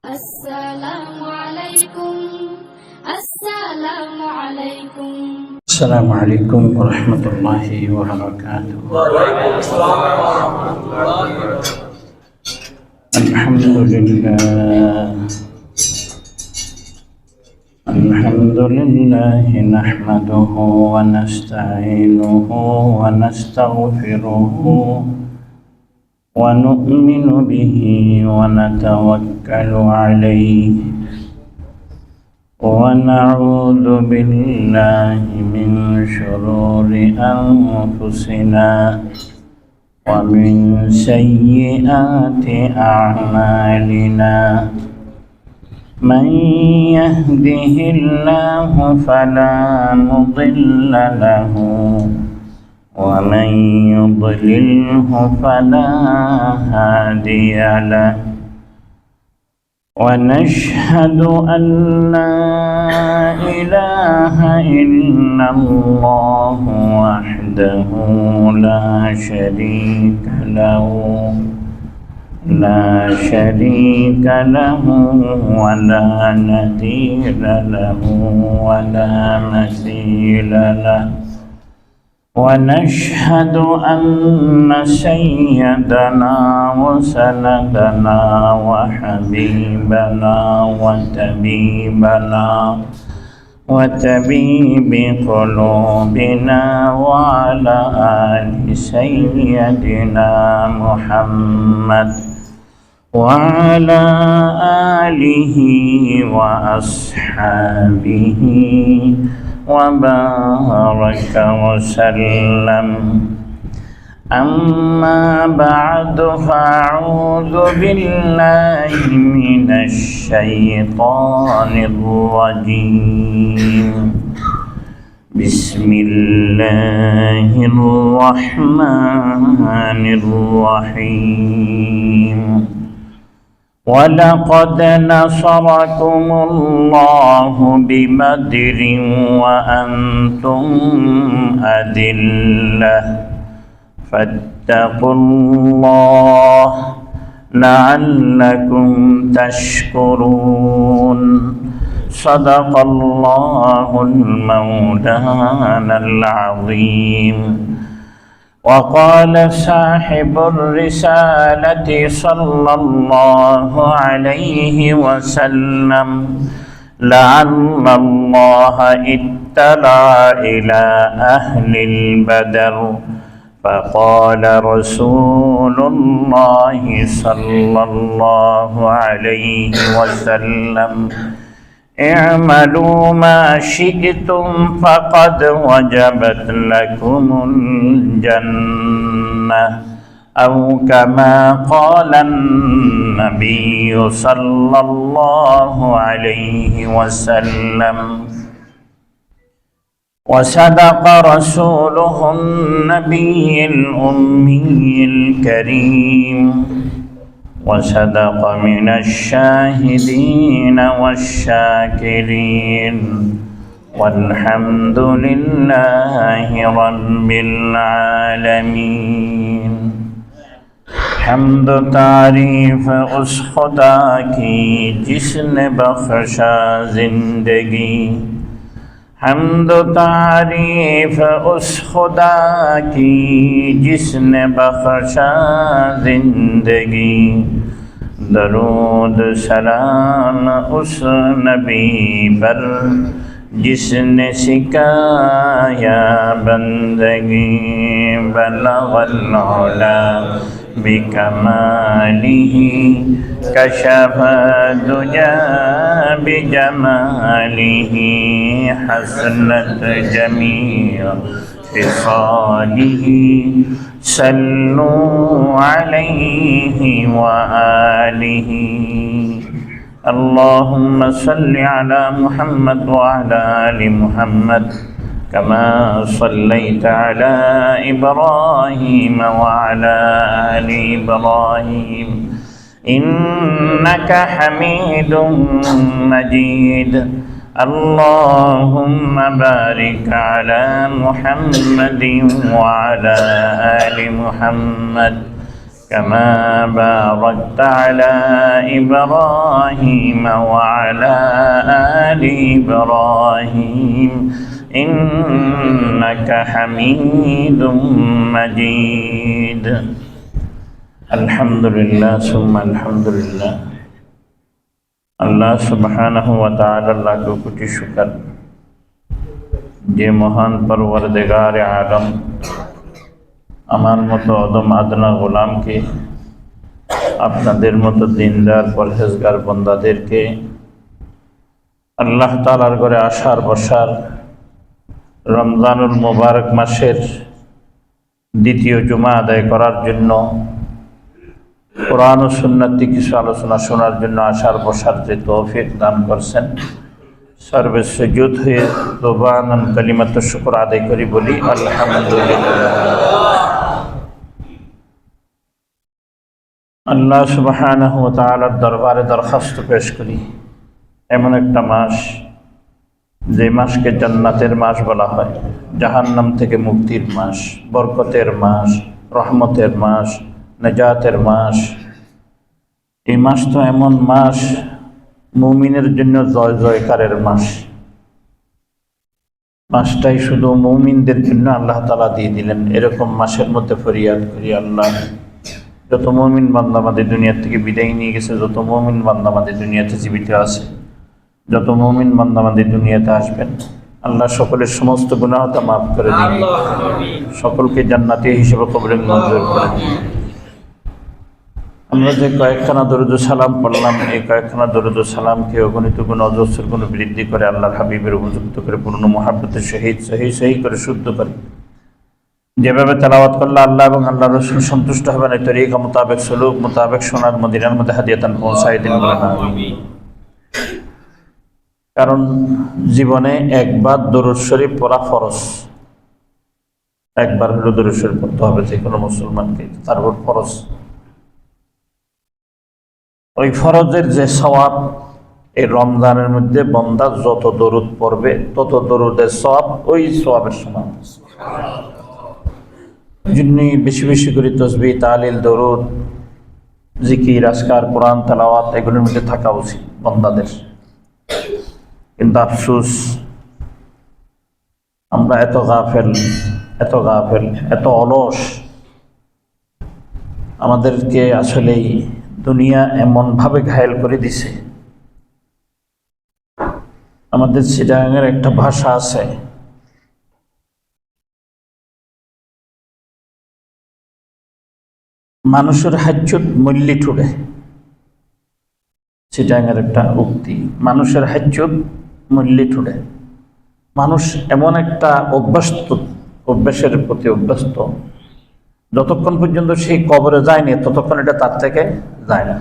السلام عليكم السلام عليكم السلام عليكم ورحمة الله وبركاته. وعليكم السلام ورحمة الله وبركاته. الحمد لله نحمده ونستعينه ونستغفره ونؤمن به ونتوكل عليه ونعوذ بالله من شرور أنفسنا ومن سيئات أعمالنا. من يهده الله فلا مضل له ومن يضلله فلا هادي له. ونشهد أن لا إله إلا الله وحده لا شريك له ولا نذير له ولا مثيل له. ونشهد أن سيدنا وسندنا وحبيبنا وطبيب قلوبنا وعلى آل سيدنا محمد وعلى آله وأصحابه وبارك وسلم. أما بعد فأعوذ بالله من الشيطان الرجيم. بسم الله الرحمن الرحيم. ولقد نصركم الله ببدر وأنتم أذلة فاتقوا الله لعلكم تشكرون. صدق الله المولانا العظيم. وقال صاحب الرسالة صلى الله عليه وسلم: لعل الله اطلع إلى أهل البدر فقال رسول الله صلى الله عليه وسلم: اعملوا ما شئتم فقد وجبت لكم الجنة، أو كما قال النبي صلى الله عليه وسلم. وصدق رسوله النبي الأمي الكريم، وصدق من الشاهدين والشاكرين، والحمد لله رب العالمين. حمد تعریف اس خدا کی جس نے بخشا زندگی، حمد تعریف اس خدا کی جس نے بخشا زندگی، درود سلام اس نبی پر جس نے سکھایا بندگی، بلغ العلا بکمالہ کشف الدجی بجمالہ، حسنت جمیع خصالہ، صلوا علیہ وآلہ۔ اللهم صل على محمد وعلى آل محمد كما صليت على إبراهيم وعلى آل إبراهيم إنك حميد مجيد. اللهم بارك على محمد وعلى آل محمد كما باركت على إبراهيم وعلى آل إبراهيم إنك حميد مجيد الحمد لله ثم الحمد لله আল্লাহ সুবহানাহু ওয়া তাআলার লাখো কোটি শুকর যে মহান পরওয়ারদিগার আলম আমার মতো অদম আদনা গোলামকে আপনাদের মতো দিনদার পরহেজগার বান্দাদেরকে আল্লাহ তাআলার ঘরে আসার বসার রমজানুল মুবারক মাসের দ্বিতীয় জুমা আদায় করার জন্য কোরআন ও সুন্নতি কিছু আলোচনা শোনার জন্য আসার বসার যে তৌফিক দান করছেন সর্বসুজুদ হয়ে তোবানান কালিমাত শুকর আদায় করি বলি আলহামদুলিল্লাহ। আল্লাহ সুবহানাহু ওয়া তাআলার দরবারে দরখাস্ত পেশ করি এমন একটা মাস যে মাসকে জান্নাতের মাস বলা হয়, জাহান্নাম থেকে মুক্তির মাস, বরকতের মাস, রহমতের মাস, নাজাতের মাস। এই মাস তো এমন মাস মুমিনের জন্য জয় জয়কারের মাস। মাসটাই শুধু মুমিনদের জন্য আল্লাহ তাআলা দিয়ে দিলেন। এরকম মাসের মধ্যে ফরিয়াদ করি আল্লাহ যত মুমিন বান্দা আমাদের দুনিয়া থেকে বিদায় নিয়ে গেছে, যত মুমিন বান্দা আমাদের দুনিয়াতে জীবিত আছে, যত মুমিন বান্দা আমাদের দুনিয়াতে আসবেন, আল্লাহ সকলের সমস্ত গুনাহটা মাফ করে দিন, সকলকে জান্নাতি হিসেবে কবরে মঞ্জুর করে দিন। আমরা যে কয়েকখানা দরুদ সালাম পড়লাম, এই কয়েকখানা দরুদ সালামকে অগণিত গুণ অজস্র গুণ বৃদ্ধি করে আল্লাহর হাবিবের উপযুক্ত করে পূর্ণ মহাব্বতের সহিত সহি করে শুদ্ধ করে যেভাবে তেলাওয়াত করলে আল্লাহ এবং আল্লাহ রসুল সন্তুষ্ট হবেন, এই তরিকা মোতাবেক সলুক মোতাবেক সোনার মদিনার মধ্যে হাদিয়াতান পৌঁছায় দিন বলে না। কারণ জীবনে একবার দরুদ শরীফ পড়া ফরজ, একবার হলো দরুদ শরীফ পড়তে হবে যে কোনো মুসলমানকে, তার উপর ফরজ। ওই ফরজের যে সওয়াব এই রমজানের মধ্যে বান্দা যত দরুদ পড়বে তত দরুদের সওয়াব ওই সওয়াবের সমান। জন্য বেশি বেশি করে তাসবিহ তাহলিল দরুদ জিকির আজকার কোরআন তেলাওয়াত এগুলোর মধ্যে থাকা উচিত বান্দাদের। কিন্তু আফসোস আমরা এত গাফেল এত অলস, আমাদেরকে আসলেই দুনিয়া এমনভাবে ঘায়েল করে দিছে। আমাদের চিটাগাঙের একটা ভাষা আছে, মানুষের হাজ্জত মল্লি ঠুড়ে। চিটাগাঙের একটা উক্তি, মানুষের হাজ্জত মল্লি ঠুড়ে। মানুষ এমন একটা অভ্যাসের প্রতি অভ্যস্ত, যতক্ষণ পর্যন্ত সেই কবরে যায়নি ততক্ষণ এটা তার থেকে যায় না।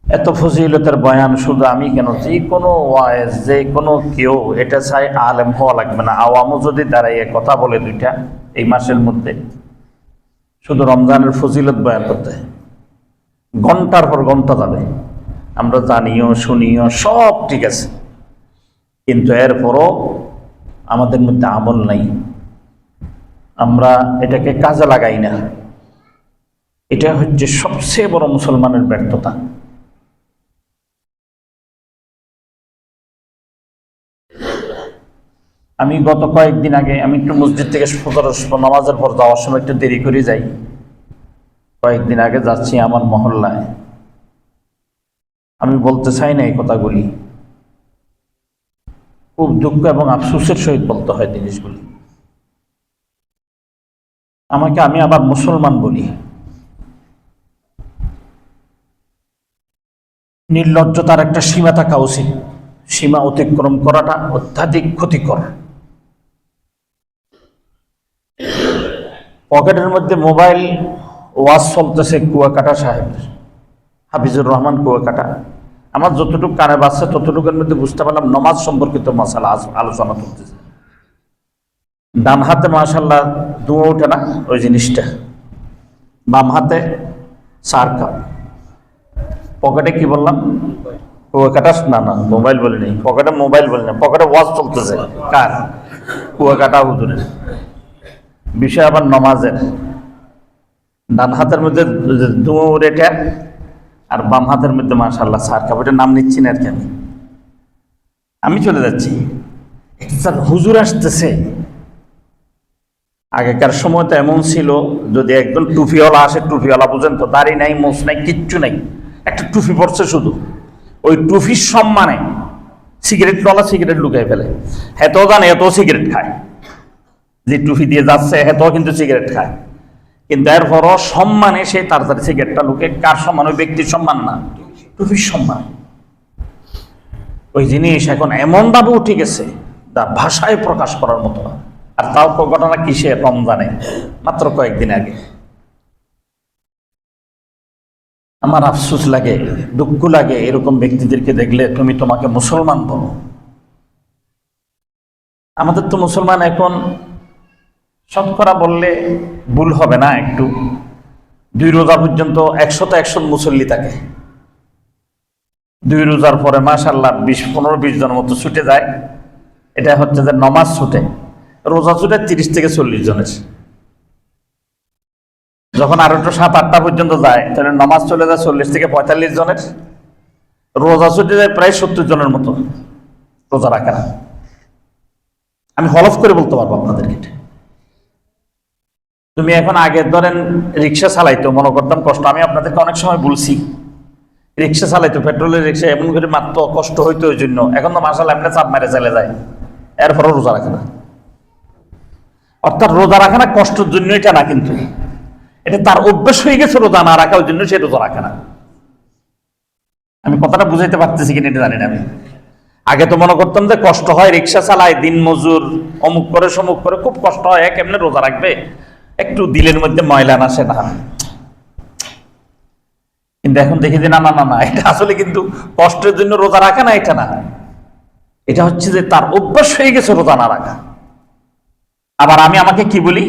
এত ফজিলতের বয়ান শুধু আমি কেন, যে কোনো ওয়াইজ যে কোনো কেউ এটা চাই আলেম হওয়া লাগবে না, আওয়ামও যদি দাঁড়াইয়ে কথা বলে দুইটা এই মাসের মধ্যে শুধু রমজানের ফজিলত বয়ান করতে ঘন্টার পর ঘন্টা যাবে। আমরা জানিও শুনিও সব ঠিক আছে, কিন্তু এরপরও আমাদের মধ্যে আমল নাই, আমরা এটাকে কাজে লাগাই না। এটা হচ্ছে সবচেয়ে বড় মুসলমানের ব্যর্থতা। আমি গত কয়েকদিন আগে আমি একটু মসজিদ থেকে নামাজের পর যাওয়ার সময় একটু দেরি করে যাই। কয়েকদিন আগে যাচ্ছি আমার মহল্লায়, আমি বলতে চাই না এই কথাগুলি, খুব দুঃখ এবং আফসোসের সহিত বলতে হয় জিনিসগুলি। আমি আবার মুসলমান বলি। নির্লজ্জতার একটা সীমা থাকা উচিত, সীমা অতিক্রম করাটা অত্যাধিক ক্ষতিকর। পকেটের মধ্যে মোবাইল, ওয়াজ চলতেছে কুয়াকাটা সাহেব হাফিজুর রহমান কুয়াকাটা। আমার যতটুকু কানে বাজছে ততটুকুর মধ্যে বুঝতে পারলাম নমাজ সম্পর্কিত মাসালা আলোচনা করতেছে। ডান হাতে মাশাআল্লাহ ধোঁয়া ওঠে না ওই জিনিসটা, বাম হাতে 4 কাপ, পকেটে কি বললাম কুয়াকাটা, না মোবাইল বলে নেই, পকেটে মোবাইল বলে না, পকেটে ওয়াজ চলতেছে কার, কুয়াকাটা হুজুরের। বিষয় আবার নমাজের। ডান হাতের মধ্যে দৌড় এটা, আর বাম হাতের মধ্যে মাশাআল্লাহ সার কাপড়ের নাম নিচ্ছি না আর কি। আমি চলে যাচ্ছি, স্যার হুজুর আসতেছে। আগেকার সময় তো এমন ছিল, যদি একজন টুপিওয়ালা আসে, টুপিওয়ালা বুঝেন তো, দাড়ি নাই, মোছ নাই, কিচ্ছু নাই, একটা টুপি পড়ছে শুধু, ওই টুপির সম্মানে সিগারেটওয়ালা সিগারেট লুকাই ফেলে। হেতেও জানে এতও সিগারেট খায়, যে টুপি দিয়ে যাচ্ছে হেতেও কিন্তু সিগারেট খায়, কিন্তু এরপরও সম্মানে সে তাড়াতাড়ি সিগারেটটা লুকে। কার সম্মান? ওই ব্যক্তির সম্মান না, টুপির সম্মান। ওই জিনিস এখন এমনভাবে উঠে গেছে যা ভাষায় প্রকাশ করার মতো না। আর তাও ঘটনা কিসে? রমজানে, মাত্র কয়েকদিন আগে। আমার আফসোস লাগে, দুঃখ লাগে এরকম ব্যক্তিদেরকে দেখলে। তুমি তোমাকে মুসলমান বলো। আমাদের তো মুসলমান এখন শতকরা বললে ভুল হবে না, একটু 2 রোজা পর্যন্ত 100 মুসল্লি থাকে। 2 রোজার পরে মাশাআল্লাহ 15-20 জনের মতো ছুটে যায়। এটা হচ্ছে যে নমাজ ছুটে, রোজা ছুটে 30 থেকে 40 জনের। যখন আরো একটু 7-8টা পর্যন্ত যায়, তাহলে নমাজ চলে যায় 40 থেকে 45 জনের, রোজা ছুটে যায় প্রায় 70 জনের মতো রোজা রাখে না। আমি হলফ করে বলতে পারবো আপনাদেরকে। তুমি এখন আগে ধরেন রিক্সা চালাইতো, মনে করতাম কষ্ট। আমি আপনাদেরকে অনেক সময় বলছি, রিক্সা চালাইতো, পেট্রোলের রিক্সা, এমন করে মারতো, কষ্ট হইতো ওই জন্য। এখন তো মাশাআল্লাহ এমনি চাপ মেরে চলে যায়, এরপরও রোজা রাখে না। অর্থাৎ রোজা রাখে না কষ্টের জন্য, এটা না, কিন্তু এটা তার অভ্যেস হয়ে গেছে রোজা না রাখার জন্য, সে রোজা রাখে না। আমি কথাটা বুঝাইতে পারতেছি কিনা এটা জানি না। আমি আগে তো মনে করতাম যে কষ্ট হয়, রিক্সা চালায়, দিন মজুর, অমুক করে সমুক করে, খুব কষ্ট হয়, কেমনে রোজা রাখবে, একটু দিলের মধ্যে ময়লা আসে না। কিন্তু এখন দেখি যে না না না না, এটা আসলে কিন্তু কষ্টের জন্য রোজা রাখে না, এটা না, এটা হচ্ছে যে তার অভ্যাস হয়ে গেছে রোজা না রাখা। আবার আমি আমাকে কি বলি?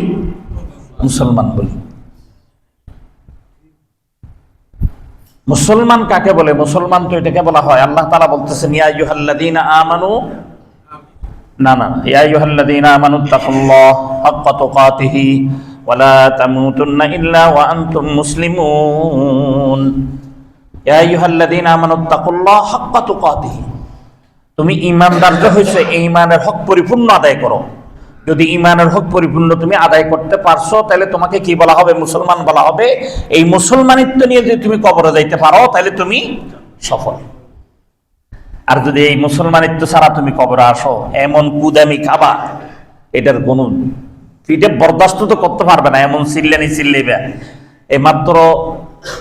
মুসলমান বলি। মুসলমান কাকে বলে? মুসলমান তো এটাকে বলা হয়, আল্লাহ তাআলা বলতেছেন ইয়া আইয়ুহাল্লাযীনা আমানু, না না, ইয়া আইয়ুহাল্লাযীনা আমানুত্তাকুল্লাহ হাক্কা তুকাতিহি ওয়া লা তামুতুন্না ইল্লা ওয়া আনতুম মুসলিমুন। ইয়া আইয়ুহাল্লাযীনা আমানুত্তাকুল্লাহ হাক্কা তুকাতিহি, তুমি ঈমানদার যে হইছো, এই ঈমানের হক পরিপূর্ণ আদায় করো। যদি ঈমানের হক পরিপূর্ণ তুমি আদায় করতে পারছো, তাহলে তোমাকে কি বলা হবে? মুসলমান বলা হবে। এই মুসলমানিত্ব নিয়ে যদি তুমি কবরে যাইতে পারো, তাহলে তুমি সফল। আর যদি এই মুসলমানিত্ব ছাড়া তুমি কবরে আসো, এমন কুদামি খাবা, এটার কোনো পিঠে বরদাস্ত তো করতে পারবে না, এমন চিল্লানি চিল্লিবে। এই মাত্র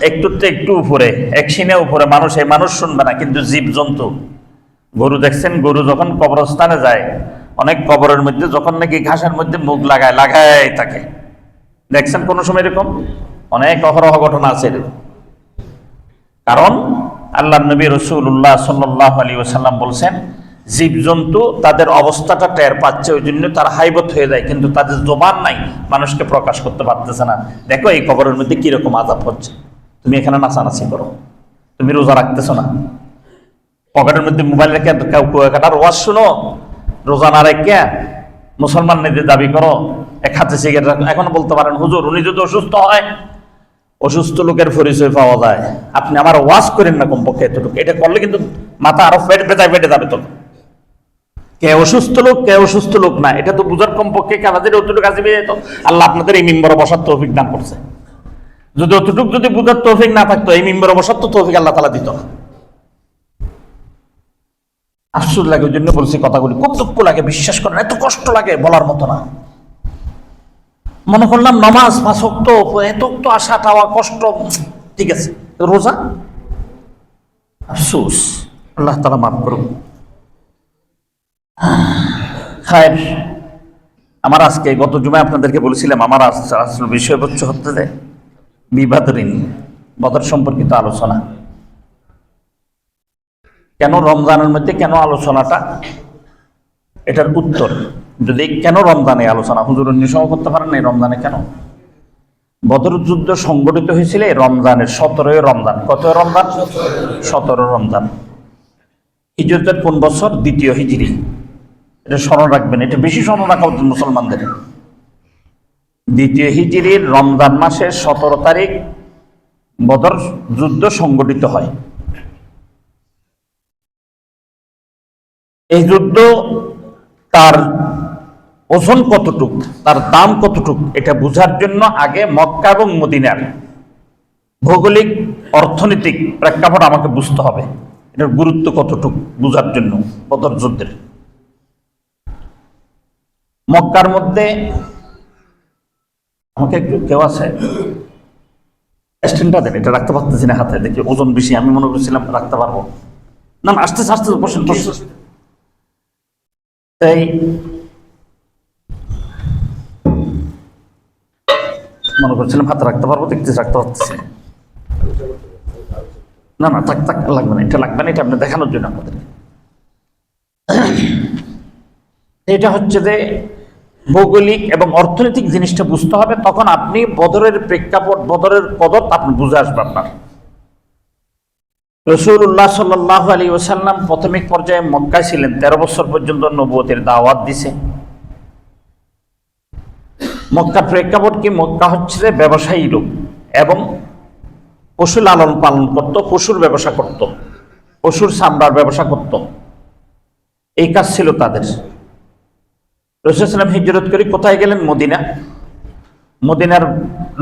একটু উপরে, এক সিনে উপরে মানুষ, এই মানুষ শুনবে না, কিন্তু জীব জন্তু, গরু দেখছেন, গরু যখন কবরস্থানে যায়, অনেক কবরের মধ্যে যখন নাকি ঘাসের মধ্যে মুখ লাগায় থাকে, দেখছেন কোন সময় এরকম? অনেক অহরহ ঘটনা আছে এরকম। কারণ আল্লাহ নবী রাসূলুল্লাহ সাল্লাল্লাহু আলাইহি ওয়াসাল্লাম বলছেন, জীবজন্তু তাদের অবস্থাটা টের পাচ্ছে, ওই জন্য তার হাইবত হয়ে যায়, কিন্তু তাদের জবান নাই, মানুষকে প্রকাশ করতে পারতেছে না। দেখো এই কবরের মধ্যে কিরকম আযাব হচ্ছে, তুমি এখানে নাচানাচি করো, তুমি রোজা রাখতেছো না, পকেটের মধ্যে মোবাইল রেখে কাটার ওয়াজ শুনো, রোজা না রেখে মুসলমান নিজে দাবি করো, এক হাতে সিগারেট রাখো। এখন বলতে পারেন হুজুর, উনি যদি অসুস্থ হয়, অসুস্থ লোকের পরিচয় পাওয়া যায়, আপনি আমার ওয়াজ করেন না কমপক্ষে এতটুকু। এটা করলে কিন্তু মাথা আরো ফেটে যাবে। তো কে অসুস্থ লোক, কে অসুস্থ লোক না, এটা তো বুঝার কমপক্ষে কাজের অতটুকু কাজে পেয়ে যেত। আল্লাহ আপনাদের এই মিম্বরে বসার তৌফিক দান করছে। যদি অতটুকু যদি বুঝার তৌফিক না থাকতো, এই মিম্বরে বসার তো তৌফিক আল্লাহ তাআলা দিত না। আফসোস লাগে, ওই জন্য বলছি কথাগুলি, খুব দুঃখ লাগে, বিশ্বাস করেন, এত কষ্ট লাগে বলার মতো না। মনে করলাম নামাজ 5 ওয়াক্ত, এত তো আসা টাওয়া কষ্ট, ঠিক আছে, রোজা, আফসোস, আল্লাহ তাআলা মাফ করুন। খায়ের, আমার আজকে গত জুমায় আপনাদেরকে বলেছিলাম, আমার আসল বিষয়বস্তু হচ্ছে যে বিবাদ ঋণ, বদর সম্পর্কিত আলোচনা। কেন রমজানের মধ্যে, কেন আলোচনাটা, এটার উত্তর, যদি কেন রমজানে আলোচনা, হুজুর অন্য সময় করতে পারেন এই রমজানে কেন? বদর যুদ্ধ সংগঠিত হয়েছিল এই রমজানের 17 রমজান। কত রমজান? 17 রমজান। হিজরতের কোন বছর? 2য় হিজরি। এটা স্মরণ রাখবেন, এটা বেশি স্মরণ রাখা উচিত মুসলমানদের। দ্বিতীয় হিজরির রমজান মাসের 17 তারিখ বদর যুদ্ধ সংগঠিত হয়। এই যুদ্ধ তার ওজন কতটুক, তার দাম কতটুক, এটা বোঝার জন্য আগে মক্কা এবং মদিনার ভৌগোলিক অর্থনৈতিক প্রেক্ষাপট আমাকে বুঝতে হবে, এটার গুরুত্ব কতটুক বোঝার জন্য। বদর যুদ্ধের মক্কার মধ্যে আমাকে একটু কেউ আছে স্ট্যান্ডটা দেন, এটা রাখতে পারতেছি না হাতে, দেখি ওজন বেশি, আমি মনে করছিলাম রাখতে পারবো না। আস্তে আস্তে বসেন বসেন। তাই মনে করছিলাম হাতে রাখতে পারবো, দেখতেছি রাখতে পারতেছি না। না থাক থাক, লাগবে না, এটা লাগবে না, এটা আপনি দেখানোর জন্য আমাদের। এটা হচ্ছে যে ভৌগোলিক এবং অর্থনৈতিক জিনিসটা বুঝতে হবে, তখন আপনি বদরের প্রেক্ষাপট, বদরের কদর আপনি বুঝে আসবে আপনার। রাসূলুল্লাহ সাল্লাল্লাহু আলাইহি ওয়াসাল্লাম প্রাথমিক পর্যায়ে মক্কায় ছিলেন, 13 বছর পর্যন্ত নবুয়তের দাওয়াত দিছে। মক্কার প্রেক্ষাপট কি? মক্কা হচ্ছে যে ব্যবসায়ী লোক এবং পশু লালন পালন করত, পশুর ব্যবসা করত, পশুর চামড়ার ব্যবসা করত, এই কাজ ছিল তাদের। রাসূল সাল্লাল্লাহু আলাইহি ওয়াসাল্লাম হিজরত করে কোথায় গেলেন? মদিনা। মদিনার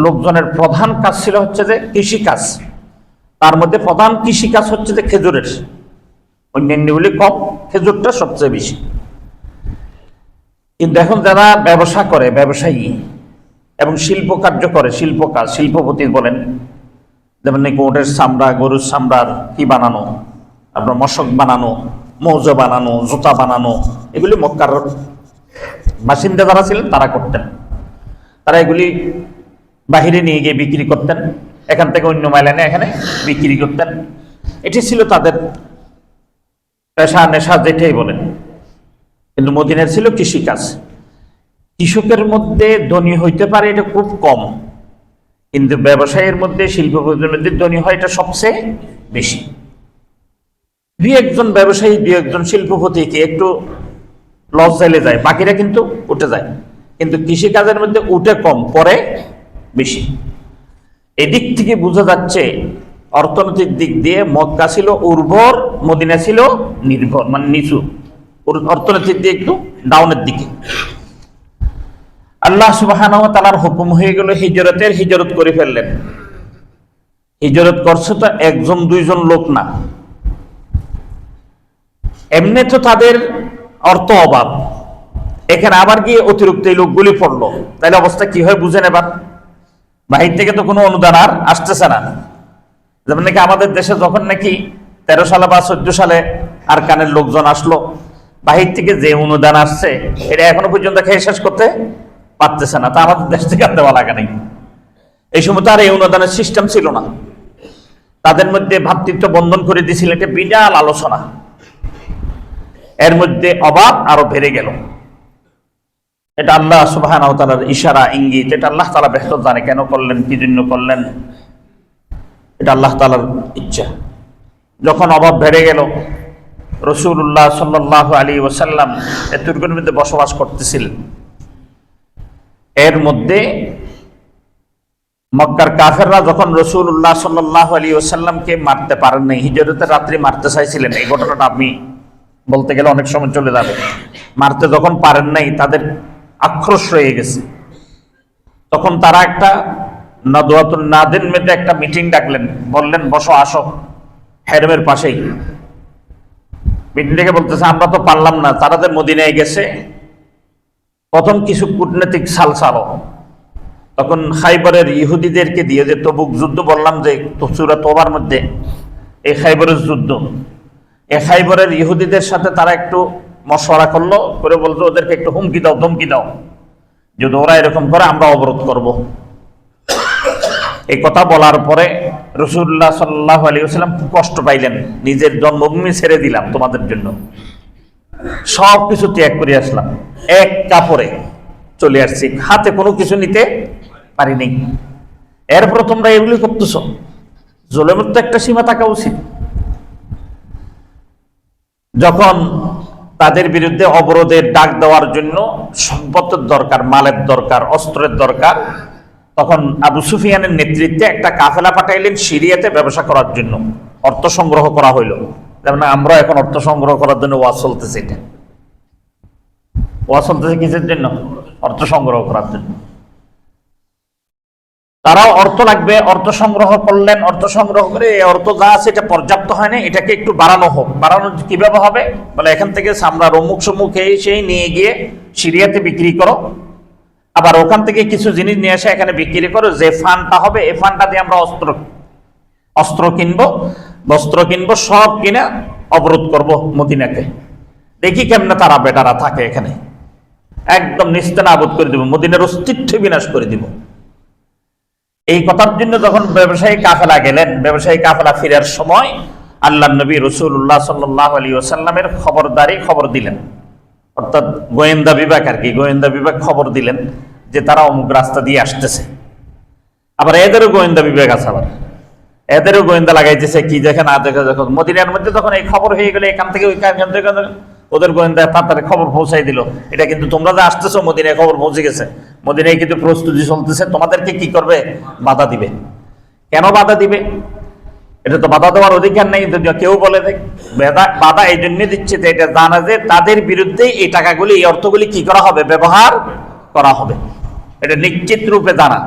লোকজনের প্রধান কাজ ছিল হচ্ছে যে কৃষিকাজ, তার মধ্যে প্রধান কৃষিকাজ হচ্ছে যে খেজুরের, অন্যান্যগুলি কম, খেজুরটা সবচেয়ে বেশি। কিন্তু এখন যারা ব্যবসা করে, ব্যবসায়ী এবং শিল্প কার্য করে, শিল্প কাজ, শিল্পপতি বলেন, যেমন নাকি ওটের চামড়া, গরুর চামড়ার কি বানানো, আপনার মশক বানানো, মৌজা বানানো, জুতা বানানো, এগুলি মক্কার বাসিন্দা যারা ছিলেন তারা করতেন। তারা এগুলি বাহিরে নিয়ে গিয়ে বিক্রি করতেন, এখান থেকে অন্য মাইলানে এখানে বিক্রি করতেন। এটি ছিল তাদের পেশা, নেশা যেটাই বলেন। কিন্তু মদিনার ছিল কৃষিকাজ। কৃষকের মধ্যে ধনী হইতে পারে এটা খুব কম, কিন্তু ব্যবসায়ের মধ্যে, শিল্পপতির মধ্যে ধনী হয় এটা সবচেয়ে বেশি। দুই একজন ব্যবসায়ী, দুই একজন শিল্পপতিকে একটু লস চাইলে যায়, বাকিরা কিন্তু উঠে যায়। কিন্তু কৃষিকাজের মধ্যে উঠে কম, পরে বেশি। এদিক থেকে বোঝা যাচ্ছে অর্থনৈতিক দিক দিয়ে মক্কা ছিল উর্বর, মদিনা ছিল নির্ভর, মানে নিচু, অর্থনৈতিক দিকে একটু ডাউনের দিকে। আল্লাহ সুবহানাহু ওয়া তাআলার হুকুম হয়ে গেল হিজরতের, হিজরত করে ফেললেন। হিজরত করছে তো একজন দুইজন লোক না, এমনি তো তাদের অর্থ অভাব, এখানে আবার গিয়ে অতিরিক্ত এই লোকগুলি পড়লো, তাহলে অবস্থা কি হয় বুঝেন এবার। বাহির থেকে তো কোনো অনুদান আর আসতেছে না। যেমন নাকি আমাদের দেশে যখন নাকি 13 সালে বা 14 সালে আরকানের লোকজন আসলো, বাহির থেকে যে অনুদান আসছে এটা এখনো পর্যন্ত খেয়ে শেষ করতে পারতেছে না, তা আমাদের দেশ থেকে আর দেওয়া লাগে নাই। এই সময় তো আর এই অনুদানের সিস্টেম ছিল না। তাদের মধ্যে ভ্রাতৃত্ব বন্ধন করে দিয়েছিল, এটা বিশাল আলোচনা। এর মধ্যে অভাব আরো বেড়ে গেল। এটা আল্লাহ সুবহানাহু ওয়া তাআলার ইশারা, ইঙ্গিত। এটা আল্লাহ তাআলা বেহতর জানে কেন করলেন, কি জন্য করলেন, এটা আল্লাহ তাআলার ইচ্ছা। যখন অভাব বেড়ে গেল, রাসূলুল্লাহ সাল্লাল্লাহু আলাইহি ওয়াসাল্লাম এই তুর্গের মধ্যে বসবাস করতেছিলেন। এর মধ্যে মক্কার কাফেররা যখন রাসূলুল্লাহ সাল্লাল্লাহু আলাইহি ওয়াসাল্লামকে মারতে পারেন নাই, হিজরতের রাত্রে মারতে চাইছিলেন, এই ঘটনাটা আপনি বলতে গেলে অনেক সময় চলে যাবে। মারতে যখন পারেন নাই, তাদের আক্রোশ রয়ে গেছে। তখন তারা একটা নাদওয়াতুন নাদিন মধ্যে একটা মিটিং ডাকলেন, বললেন বসো, আসো হেরমের পাশেই। মিটিং ডেকে বলতেছে আমরা তো পারলাম না, তারাদের মদিনায় গেছে। প্রথম কিছু কূটনৈতিক সালসালো, তখন খাইবরের ইহুদিদেরকে দিয়ে, যে তবুক যুদ্ধ বললাম যে সূরা তওবার মধ্যে, এই খাইবরের যুদ্ধ, এই খাইবরের ইহুদিদের সাথে তারা একটু মশওয়ারা করলো, করে বলতো ওদেরকে একটু হুমকি দাও, ধমকি দাও, যদি ওরা এরকম করে আমরা অবরোধ করব। এই কথা বলার পরে রাসূলুল্লাহ সাল্লাল্লাহু আলাইহি ওয়াসাল্লাম খুব কষ্ট পাইলেন, নিজের জন্মভূমি ছেড়ে দিলাম তোমাদের জন্য, সব কিছু ত্যাগ করে আসলাম, এক কাপড়ে চলে আসছি, হাতে কোনো কিছু নিতে পারিনি। এরপর তোমরা এগুলি করতেছ, জুলুমের তো একটা সীমা থাকা উচিত। যখন তাদের বিরুদ্ধে অবরোধের ডাক দেওয়ার জন্য সম্পদের দরকার, মালের দরকার, অস্ত্রের দরকার। তখন আবু সুফিয়ানের নেতৃত্বে একটা কাফেলা পাঠাইলেন সিরিয়াতে ব্যবসা করার জন্য, অর্থ সংগ্রহ করা হইল। যেমন আমরা এখন অর্থ সংগ্রহ করার জন্য ওয়াজ চলতেছে, এটা ওয়াজ চলতেছে কিসের জন্য? অর্থ সংগ্রহ করার জন্য। তারাও অর্থ লাগবে, অর্থ সংগ্রহ করলেন। অর্থ সংগ্রহ করে এই অর্থ যা আছে এটা পর্যাপ্ত হয় না, এটাকে একটু বাড়ানো হোক। বাড়ানো কিভাবে হবে? বলে এখান থেকে আমরা অমুক সমুখ সেই নিয়ে গিয়ে সিরিয়াতে বিক্রি করো, আবার ওখান থেকে কিছু জিনিস নিয়ে এসে এখানে বিক্রি করো। যে ফান্ডটা হবে এই ফান্ডটা দিয়ে আমরা অস্ত্র কিনবো, বস্ত্র কিনবো, সব কিনে অবরোধ করব মদিনাকে। দেখি কেমনে তারা বেটারা থাকে এখানে, একদম নিস্তেনাবুদ করে দিব, মদিনার অস্তিত্ব বিনাশ করে দিব। এই কথার জন্য যখন ব্যবসায়ী কাফেলা গেলেন, ব্যবসায়ী কাফেলা ফিরার সময় আল্লাহ নবী রাসূলুল্লাহ সাল্লাল্লাহু আলাইহি ওয়াসাল্লামের খবর দিলেন, অর্থাৎ গোয়েন্দা বিভাগ আর কি, গোয়েন্দা বিভাগ খবর দিলেন যে তারা অমুক রাস্তা দিয়ে আসতেছে। আবার এদেরও গোয়েন্দা বিভাগ আছে, আবার এদেরও গোয়েন্দা লাগাইতেছে কি দেখে না দেখে। যখন মদিনার মধ্যে তখন এই খবর হয়ে গেলে এখান থেকে ওইখান থেকে ওদের গোয়েন্দা তাড়াতাড়ি খবর পৌঁছাই দিল, এটা কিন্তু তোমরা যে আসতেছো মদিনায় খবর পৌঁছে গেছে, মদিনায় কিন্তু প্রস্তুতি চলতেছে, তোমাদেরকে কি করবে? বাধা দিবে। কেন বাধা দিবে? এটা তো বাধা দেওয়ার অধিকার নেই। যদি কেউ বলে বাধা এই জন্য দিচ্ছে যে এটা জানা যে তাদের বিরুদ্ধে এই টাকাগুলি, এই অর্থগুলি কি করা হবে? ব্যবহার করা হবে, এটা নিশ্চিত রূপে জানা।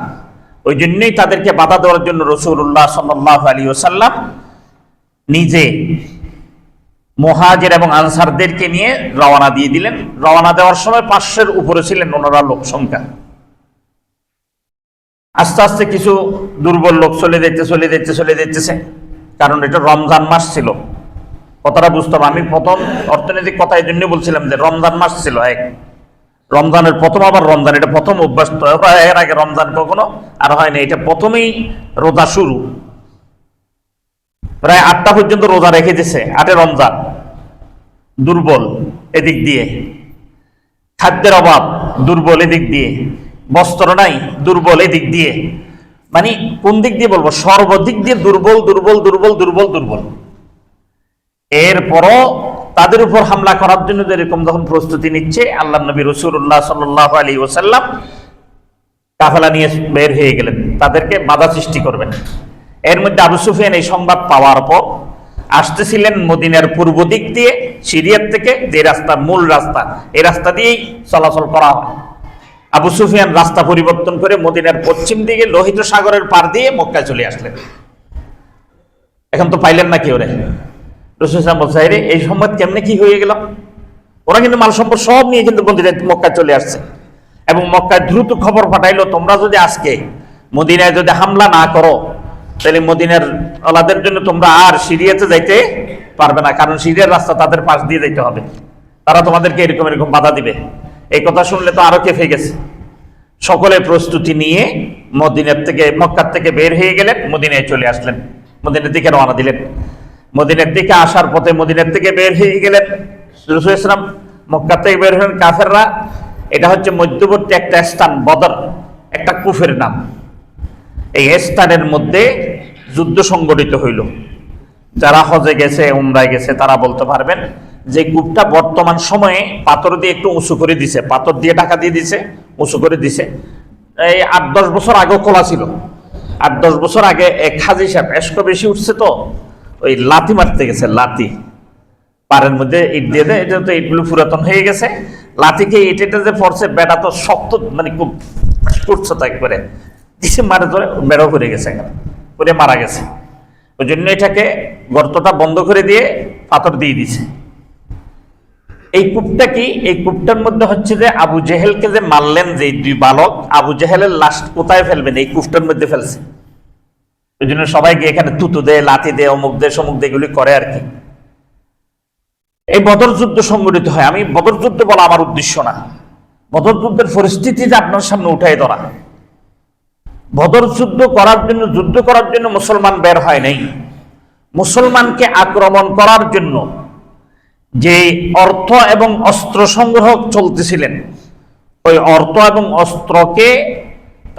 ওই জন্যই তাদেরকে বাধা দেওয়ার জন্য রাসূলুল্লাহ সাল্লাল্লাহু আলাইহি ওয়াসাল্লাম নিজে মুহাজির এবং আনসারদেরকে নিয়ে রওনা দিয়ে দিলেন। রওনা দেওয়ার সময় 500-এর উপরে ছিলেন ওনারা লোক সংখ্যা। আস্তে আস্তে কিছু দুর্বল লোক চলে যেতেছে, কারণ এটা রমজান মাস ছিল। কথাটা বুঝতাম, আমি প্রথম অর্থনৈতিক কথা এই জন্য বলছিলাম যে রমজান মাস ছিল, এক রমজানের প্রথম, আবার রমজান এটা প্রথম অভ্যাস। এর আগে রমজান কখনো আর হয়নি, এটা প্রথমেই রোজা শুরু। প্রায় 8টা পর্যন্ত রোজা রেখে দিয়েছে, 8 রমজান। দুর্বল এদিক দিয়ে, খাদ্যের অভাব, দুর্বল এদিক দিয়ে, বস্ত্র নাই, দুর্বল এদিক দিয়ে, মানে কোন দিক দিয়ে বলবো, সর্বদিক দিয়ে দুর্বল দুর্বল দুর্বল দুর্বল দুর্বল। এরপরও তাদের উপর হামলা করার জন্য যেরকম যখন প্রস্তুতি নিচ্ছে, আল্লাহ নবী রাসূলুল্লাহ সাল্লাল্লাহু আলাইহি ওয়াসাল্লাম কাফেলা নিয়ে বের হয়ে গেলেন, তাদেরকে বাধা সৃষ্টি করবেন। এর মধ্যে আবু সুফিয়ান এই সংবাদ পাওয়ার পর আসতেছিলেন মদিনার পূর্ব দিক দিয়ে, সিরিয়ার থেকে, যে রাস্তা মূল রাস্তা, এই রাস্তা দিয়েই চলাচল করা হয়। আবু সুফিয়ান রাস্তা পরিবর্তন করে মদিনার পশ্চিম দিকে লোহিত সাগরের পার দিয়ে মক্কায় চলে আসলেন। এখন তো পাইলেন না কি ওরে? রাসূল সাল্লাল্লাহু আলাইহি ওয়াসাল্লাম বলছে, এই সংবাদ কেমনে কি হয়ে গেল? ওরা কিন্তু মাল সম্পদ সব নিয়ে কিন্তু মক্কায় চলে আসছে, এবং মক্কায় দ্রুত খবর পাঠাইলো, তোমরা যদি আজকে মদিনায় যদি হামলা না করো, তাহলে মদিনার ওলাদের জন্য তোমরা আর সিরিয়াতে যাইতে পারবে না, কারণ সিরিয়ার রাস্তা তাদের পাশ দিয়ে যাইতে হবে, তারা তোমাদেরকে এরকম এরকম বাধা দিবে। এই কথা শুনলে তো আরো কেঁপে গেছে। সকলে প্রস্তুতি নিয়ে মক্কার থেকে বের হয়ে গেলেন, মদিনায় চলে আসলেন, মদিনার দিকে রওনা দিলেন। মদিনার দিকে আসার পথে মদিনার থেকে বের হয়ে গেলেন রাসূল সাল্লাল্লাহু আলাইহি ওয়াসাল্লাম, মক্কা থেকে বের হলেন। কাফেররা, এটা হচ্ছে মধ্যবর্তী একটা স্থান, বদর একটা কুফের নাম। এই স্থানের মধ্যে যুদ্ধ সংগঠিত হইল। যারা হজে গেছে, উমরায় গেছে, তারা বলতে পারবেন যে কূপটা বর্তমান সময়ে পাথর দিয়ে একটু উঁচু করে দিছে, পাথর দিয়ে ঢাকা দিয়ে দিছে, উঁচু করে দিছে। এই 8-10 বছর আগেও খোলা ছিল। 8-10 বছর আগে এক হাজি সাহেব এসকো বেশি উঠছে, তো ওই লাথি মারতে গেছে, লাথি পাড়ের মধ্যে ইট দিয়ে দেয়, এটা তো ইটগুলো পুরাতন হয়ে গেছে, লাথিকে ইটেটা যে পড়ছে, বেটা তো শক্ত, মানে খুব উঠছে তো একবারে দিছে, মারে ধরে বেড়াও করে গেছে, এখানে করে মারা গেছে। ওই জন্য এটাকে গর্তটা বন্ধ করে দিয়ে পাথর দিয়ে দিছে। এই কূপটা কি? এই কূপটার মধ্যে হচ্ছে যে আবু জেহেলকে যে মারলেন, যে 2 বালক, আবু জেহেলের লাশ কোথায় ফেলবেন? এই কূপটার মধ্যে ফেলছে। ওই জন্য সবাই গিয়ে এখানে তুতু দেয়, লাথি দেয়, অমুক দেয়, সমুক দেয়, এগুলি করে আর কি। এই বদর যুদ্ধ সংগঠিত হয়। আমি বদর যুদ্ধ বলা আমার উদ্দেশ্য না, বদর যুদ্ধের পরিস্থিতিতে আপনার সামনে উঠাই ধরা। বদর যুদ্ধ করার জন্য মুসলমান বের হয় নাই। মুসলমানকে আক্রমণ করার জন্য যে অর্থ এবং অস্ত্র সংগ্রহ চলতেছিলেন, ওই অর্থ এবং অস্ত্রকে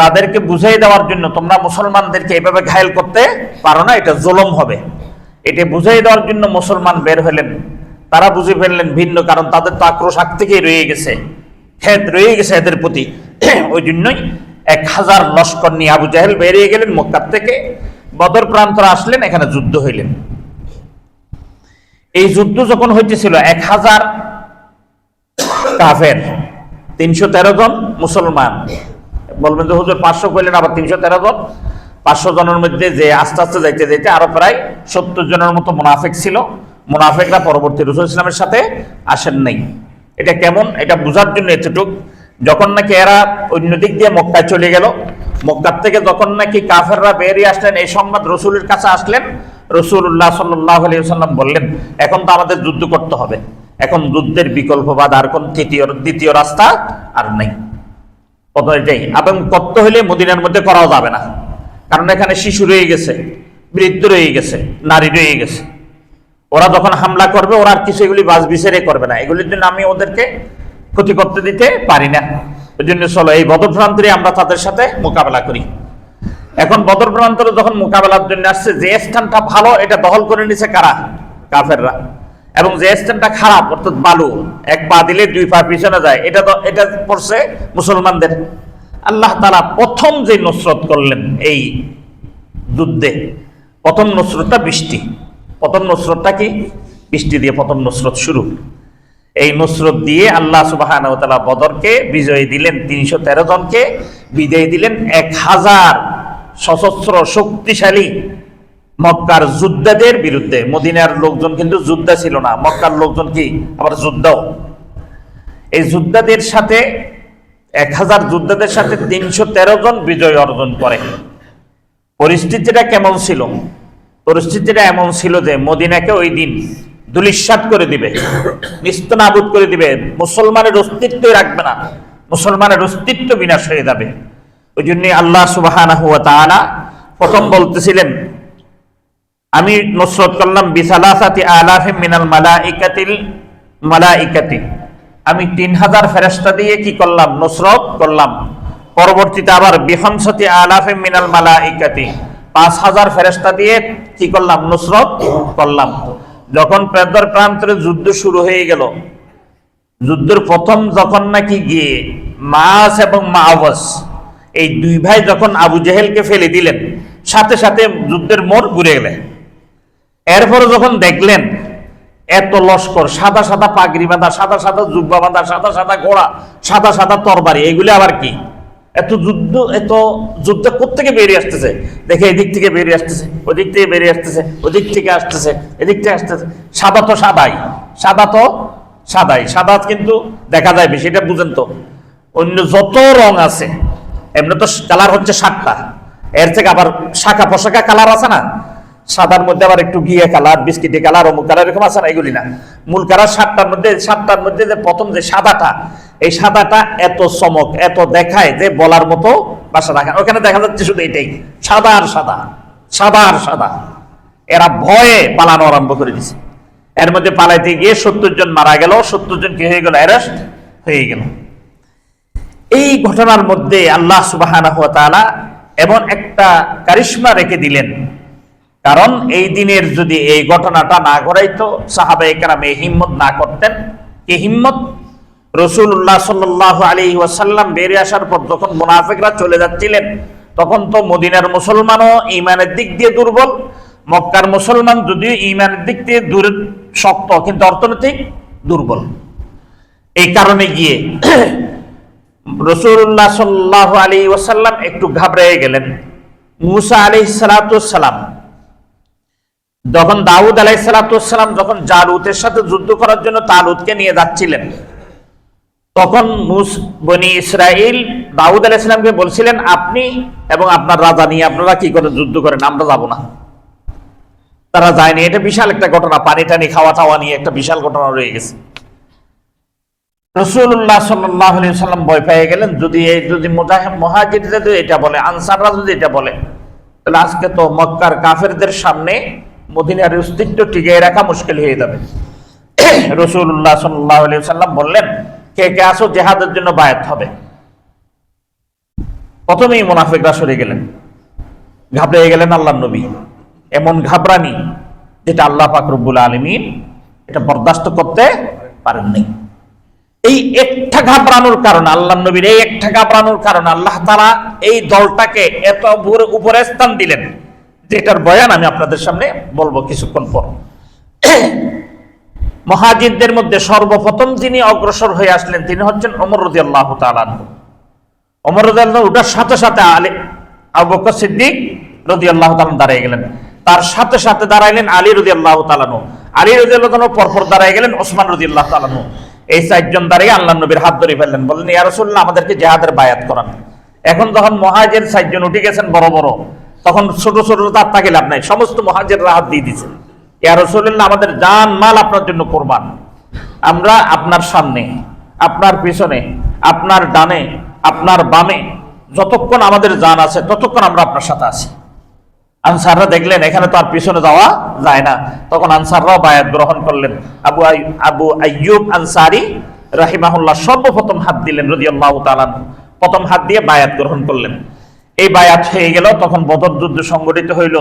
তাদেরকে বুঝাই দেওয়ার জন্য, তোমরা মুসলমানদেরকে এভাবে ঘায়েল করতে পারো না, এটা জুলুম হবে, এটা বুঝাই দেওয়ার জন্য মুসলমান বের হলেন। তারা বুঝে ফেললেন ভিন্ন, কারণ তাদের তো আক্রোশ আগ থেকেই রয়ে গেছে, খেদ রয়ে গেছে এদের প্রতি। ওই জন্যই 1000 লস্কর নিয়ে আবু জাহেল বেরিয়ে গেলেন মক্কা থেকে, বদর প্রান্তরে আসলেন, এখানে যুদ্ধ হইলেন। এই যুদ্ধ যখন হইতেছিল 1000 কাফের, 313 জন মুসলমান। বলবেন যে হুজুর 500 কইলেন, আবার 313 জন। 500 জনের মধ্যে যে আস্তে আস্তে যাইতে যাইতে আরো প্রায় 70 জনের মতো মুনাফিক ছিল। মুনাফিকরা পরবর্তী রাসূল ইসলামের সাথে আসেন নাই। এটা কেমন, এটা বোঝার জন্য এতটুক, যখন নাকি এরা অন্য দিক দিয়ে মক্কায় চলে গেল, মক্কার থেকে যখন নাকি কাফেররা বেরিয়ে আসলেন, এই সংবাদ রসুলের কাছে আসলেন। রাসূলুল্লাহ সাল্লাল্লাহু আলাইহি ওয়াসাল্লাম বললেন, এখন তো আমাদের যুদ্ধ করতে হবে, এখন যুদ্ধের বিকল্প বাদ আর কোন দ্বিতীয় রাস্তা আর নেই। এটাই, এবং করতে হলে মদিনার মধ্যে করাও যাবে না, কারণ এখানে শিশু রয়ে গেছে, বৃদ্ধ রয়ে গেছে, নারী রয়ে গেছে। ওরা যখন হামলা করবে, ওরা আর কিছু এগুলি বাস বিচারে করবে না, এগুলির জন্য আমি ওদেরকে ক্ষতি করতে দিতে পারি না। ওই জন্য চলো এই বদর প্রান্তরে আমরা তাদের সাথে মোকাবেলা করি। এখন বদর প্রান্তরে যখন মোকাবেলার জন্য আসছে, যে স্থানটা ভালো এটা দখল করে নিছে কারা? কাফেররা। এবং যে স্থানটা খারাপ, অর্থাৎ বালু, 1 পা দিলে 2 পা পিছনে যায়, এটা পড়ছে মুসলমানদের। আল্লাহ তাআলা প্রথম যে নসরত করলেন এই যুদ্ধে, প্রথম নসরতটা বৃষ্টি। প্রথম নসরতটা কি? বৃষ্টি দিয়ে প্রথম নসরত শুরু। এই নসরত দিয়ে আল্লাহ সুবহানাহু ওয়া তাআলা বদরকে বিজয়ী দিলেন, 313 জনকে বিজয়ী দিলেন 1000 সশস্ত্র শক্তিশালী মক্কার যোদ্ধাদের বিরুদ্ধে। মদিনার লোকজন কিন্তু যোদ্ধা ছিল না, মক্কার লোকজন কি আবার যোদ্ধাও। এই যোদ্ধাদের সাথে 1000 যোদ্ধাদের সাথে 313 জন বিজয় অর্জন করে। পরিস্থিতিটা কেমন ছিল? পরিস্থিতিটা এমন ছিল যে মদিনাকে ওই দিন ধূলিসাৎ করে দিবে, নিস্তনাবুদ করে দিবে, মুসলমানের অস্তিত্বই রাখবে না, মুসলমানের অস্তিত্ব বিনাশ হয়ে যাবে। ওই জন্য আল্লাহ সুবহানাহু ওয়া তাআলা প্রথম বলতেছিলেন, আমি নসরত করলাম বিসালাসাতি আলাফিম মিনাল মালাইকাতি, আমি 3000 ফেরেশতা দিয়ে কি করলাম? নসরত করলাম। পরবর্তীতে আবার বিখামসাতি আলাফিম মিনাল মালাইকাতি, 5000 ফেরেশতা দিয়ে কি করলাম? নসরত করলাম। যখন বদর প্রান্তরে যুদ্ধ শুরু হয়ে গেল, যুদ্ধের প্রথম যখন নাকি গিয়ে মাস এবং মাওয়াজ এই 2 ভাই যখন আবু জেহেলকে ফেলে দিলেন, সাথে সাথে যুদ্ধের মোড় ঘুরে গেলেন। এরপরে যখন দেখলেন এত লস্কর, সাদা সাদা পাগড়ি বাঁধা, সাদা সাদা জুব্বা বাঁধা, সাদা সাদা ঘোড়া, সাদা সাদা তরবারি, এগুলি আবার কি? এত যুদ্ধ কোত্থেকে বেরিয়ে আসতেছে? দেখে এদিক থেকে বেরিয়ে আসতেছে, ওদিক থেকে বেরিয়ে আসতেছে, ওদিক থেকে আসতেছে, এদিক থেকে আসতেছে। সাদা তো সাদাই, সাদা কিন্তু দেখা যায় বেশি, এটা বুঝেন তো। অন্য যত রং আছে, এমনি তো কালার হচ্ছে 7টা, এর থেকে আবার শাখা পোশাকা কালার আছে না, সাদার মধ্যে আবার একটু ঘিয়ে কালার, বিস্কিটি কালার, অমুক কালার, এরকম আছে না, এগুলি না। মূল কালার 7টার মধ্যে যে প্রথম যে সাদাটা, এই সাদাটা এত চমক, এত দেখায় যে বলার মতো ভাষা রাখা। ওখানে দেখা যাচ্ছে শুধু এটাই, সাদা আর সাদা। এরা ভয়ে পালানো আরম্ভ করে দিছে। এর মধ্যে পালাইতে গিয়ে 70 জন মারা গেল, 70 জন কি হয়ে গেল? অ্যারেস্ট হয়ে গেল। এই ঘটনার মধ্যে আল্লাহ সুবহানাহু ওয়া তাআলা এমন একটা কারিশমা রেখে দিলেন, কারণ এই দিনের যদি এই ঘটনাটা না ঘটাইতো, সাহাবায়ে কেরাম এই হিম্মত না করতেন। কি হিম্মত? রাসূলুল্লাহ সাল্লাল্লাহু আলাইহি ওয়াসাল্লাম বেরিয়ে আসার পর যখন মুনাফিকরা চলে যাচ্ছিলেন, তখন তো মদিনার মুসলমানও ঈমানের দিক দিয়ে দুর্বল, মক্কার মুসলমান যদিও ঈমানের দিক দিয়ে শক্ত, কিন্তু অর্থনৈতিক দুর্বল। এই কারণে গিয়ে রাসূলুল্লাহ সাল্লাল্লাহু আলাইহি ওয়াসাল্লাম একটু ঘাবড়ে গেলেন। মুসা আলাইহিস সালাতু ওয়াস সালাম যখন দাউদ আলাইহিস সালাতু ওয়াস সালাম যখন জালুতের সাথে যুদ্ধ করার জন্য তালুতকে নিয়ে যাচ্ছিলেন, তখন বনি ইসরাইল দাউদ আলাইহিস সালামকে বলছিলেন, আপনি এবং আপনার রাজা নিয়ে আপনারা কি করে যুদ্ধ করেন, আমরা যাব না। তারা যায়নি। এটা বিশাল একটা ঘটনা, পানি টানি খাওয়া টাওয়া নিয়ে একটা বিশাল ঘটনা রয়ে গেছে। রাসূলুল্লাহ সাল্লাল্লাহু আলাইহি ওয়াসাল্লাম ভয় পেয়ে গেলেন, যদি মুহাজিররা যদি এটা বলে, আনসাররা যদি এটা বলে, তাহলে আজকে তো মক্কার কাফেরদের সামনে মদিনার অস্তিত্ব টিকিয়ে রাখা মুশকিল হয়ে যাবে। রাসূলুল্লাহ সাল্লাল্লাহু আলাইহি ওয়াসাল্লাম বললেন, কে কে আসো, জিহাদের জন্য বায়াত হবে। প্রথমেই মুনাফিকরা সরে গেলেন, ঘাবড়ে গেলেন আল্লাহর নবী। এমন ঘাবড়ানি যেটা আল্লাহ পাক রব্বুল আলামিন এটা বরদাস্ত করতে পারেননি। এই একটা ঘাবড়ানোর কারণে, আল্লাহ নবীর এই একটা ঘাবড়ানোর কারণে আল্লাহ তাআলা এই দলটাকে এত উপরে স্থান দিলেন, যেটার বয়ান আমি আপনাদের সামনে বলবো কিছুক্ষণ পর। মুহাজিরদের মধ্যে সর্বপ্রথম যিনি অগ্রসর হয়ে আসলেন তিনি হচ্ছেন ওমর রাদিয়াল্লাহু তাআলা আনহু। ওমর রাদিয়াল্লাহু ওটার সাথে সাথে আবু বকর সিদ্দিক রাদিয়াল্লাহু তাআলা দাঁড়িয়ে গেলেন, তার সাথে সাথে দাঁড়াইলেন আলী রাদিয়াল্লাহু তাআলা আনহু, আলী রাদিয়াল্লাহু তাআলা পরপর দাঁড়িয়ে গেলেন ওসমান রাদিয়াল্লাহু তাআলা আনহু। এই চারজন দাঁড়িয়ে আল্লাহ নবীর হাত ধরে ফেললেন, বললেন ইয়া রাসূলুল্লাহ আমাদেরকে জিহাদের বায়াত করান। এখন যখন মুহাজির চারজন উঠে গেছেন বড় বড়, তখন ছোট ছোট তার তাকে লাভ নাই, সমস্ত মুহাজিররা হাত দিয়ে দিয়েছেন, ইয়া রাসূলুল্লাহ আমাদের জান মাল আপনার জন্য কোরবান, আমরা আপনার সামনে, আপনার পিছনে, আপনার ডানে, আপনার বামে, যতক্ষণ আমাদের জান আছে ততক্ষণ আমরা আপনার সাথে আছি। আনসাররা দেখলেন এখানে তো আর পিছনে যাওয়া যায় না, তখন আনসাররাও বায়াত গ্রহণ করলেন। আবু আইয়ুব আনসারী রাহিমাহুল্লাহ সর্বপ্রথম হাত দিলেন রাদিয়াল্লাহু তাআলা, প্রথম হাত দিয়ে বায়াত গ্রহণ করলেন। এই বায়াত হয়ে গেল, তখন বদর যুদ্ধ সংগঠিত হইল।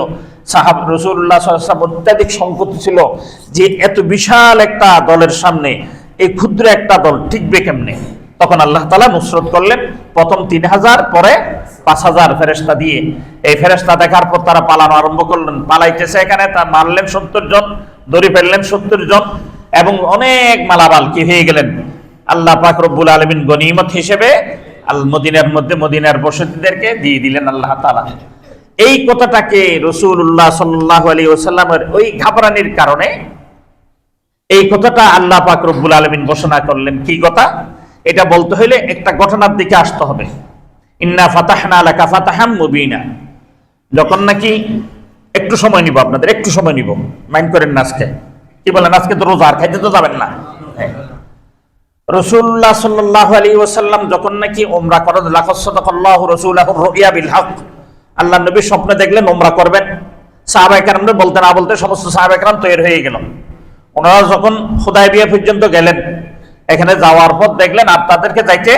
সাহাবা রাসূলুল্লাহ সাল্লাল্লাহু আলাইহি ওয়াসাল্লাম অত্যাধিক সংকট ছিল যে এত বিশাল একটা দলের সামনে এই ক্ষুদ্র একটা দল টিকবে কেমনে। তখন আল্লাহ তাআলা নুসরত করলেন, প্রথম 3000 পরে 5000 ফেরেশতা দিয়ে। এই ফেরেশতা দেখার পর তারা পালানো আরম্ভ করলেন, পালাইতেছে, এখানে তা মারলেন 70 জন, ধরে ফেললেন 70 জন, এবং অনেক মালামাল কি হয়ে গেলেন আল্লাহ পাক রব্বুল আলামিন গনিমত হিসেবে মদিনার মধ্যে মদিনার বসতিদেরকে দিয়ে দিলেন আল্লাহ তাআলা। এই কথাটাকে রাসূলুল্লাহ সাল্লাল্লাহু আলাইহি ওয়াসাল্লামের ওই ঘাবড়ানির কারণে এই কথাটা আল্লাহ পাক রব্বুল আলামিন ঘোষণা করলেন। কি কথা? এটা বলতে হইলে একটা ঘটনার দিকে আসতে হবে। ইন্না ফাতাহনা লাকা ফাতাহাম মুবিনা, যখন নাকি একটু সময় নিব, আপনাদের একটু সময় নিব, মাইন্ড করেন না। আজকে কি বলেন, আজকে তো রোজা, আর খাইতে তো যাবেন না। রাসূলুল্লাহ সাল্লাল্লাহু আলাইহি ওয়াসাল্লাম যখন নাকি উমরা করেন, লাকাদ সাদাকাল্লাহু রাসূলাহু রুইয়া বিল হক, আল্লাহ নবী স্বপ্নে দেখলেন উমরা করবেন। সাহাবায়ে কেরামরা বলতে না বলতে সমস্ত সাহাবায়ে কেরাম তৈরি হয়ে গেল। ওনারা যখন হুদায়বিয়া পর্যন্ত গেলেন, এখানে যাওয়ার পর দেখলেন আর তাদেরকে যাইতে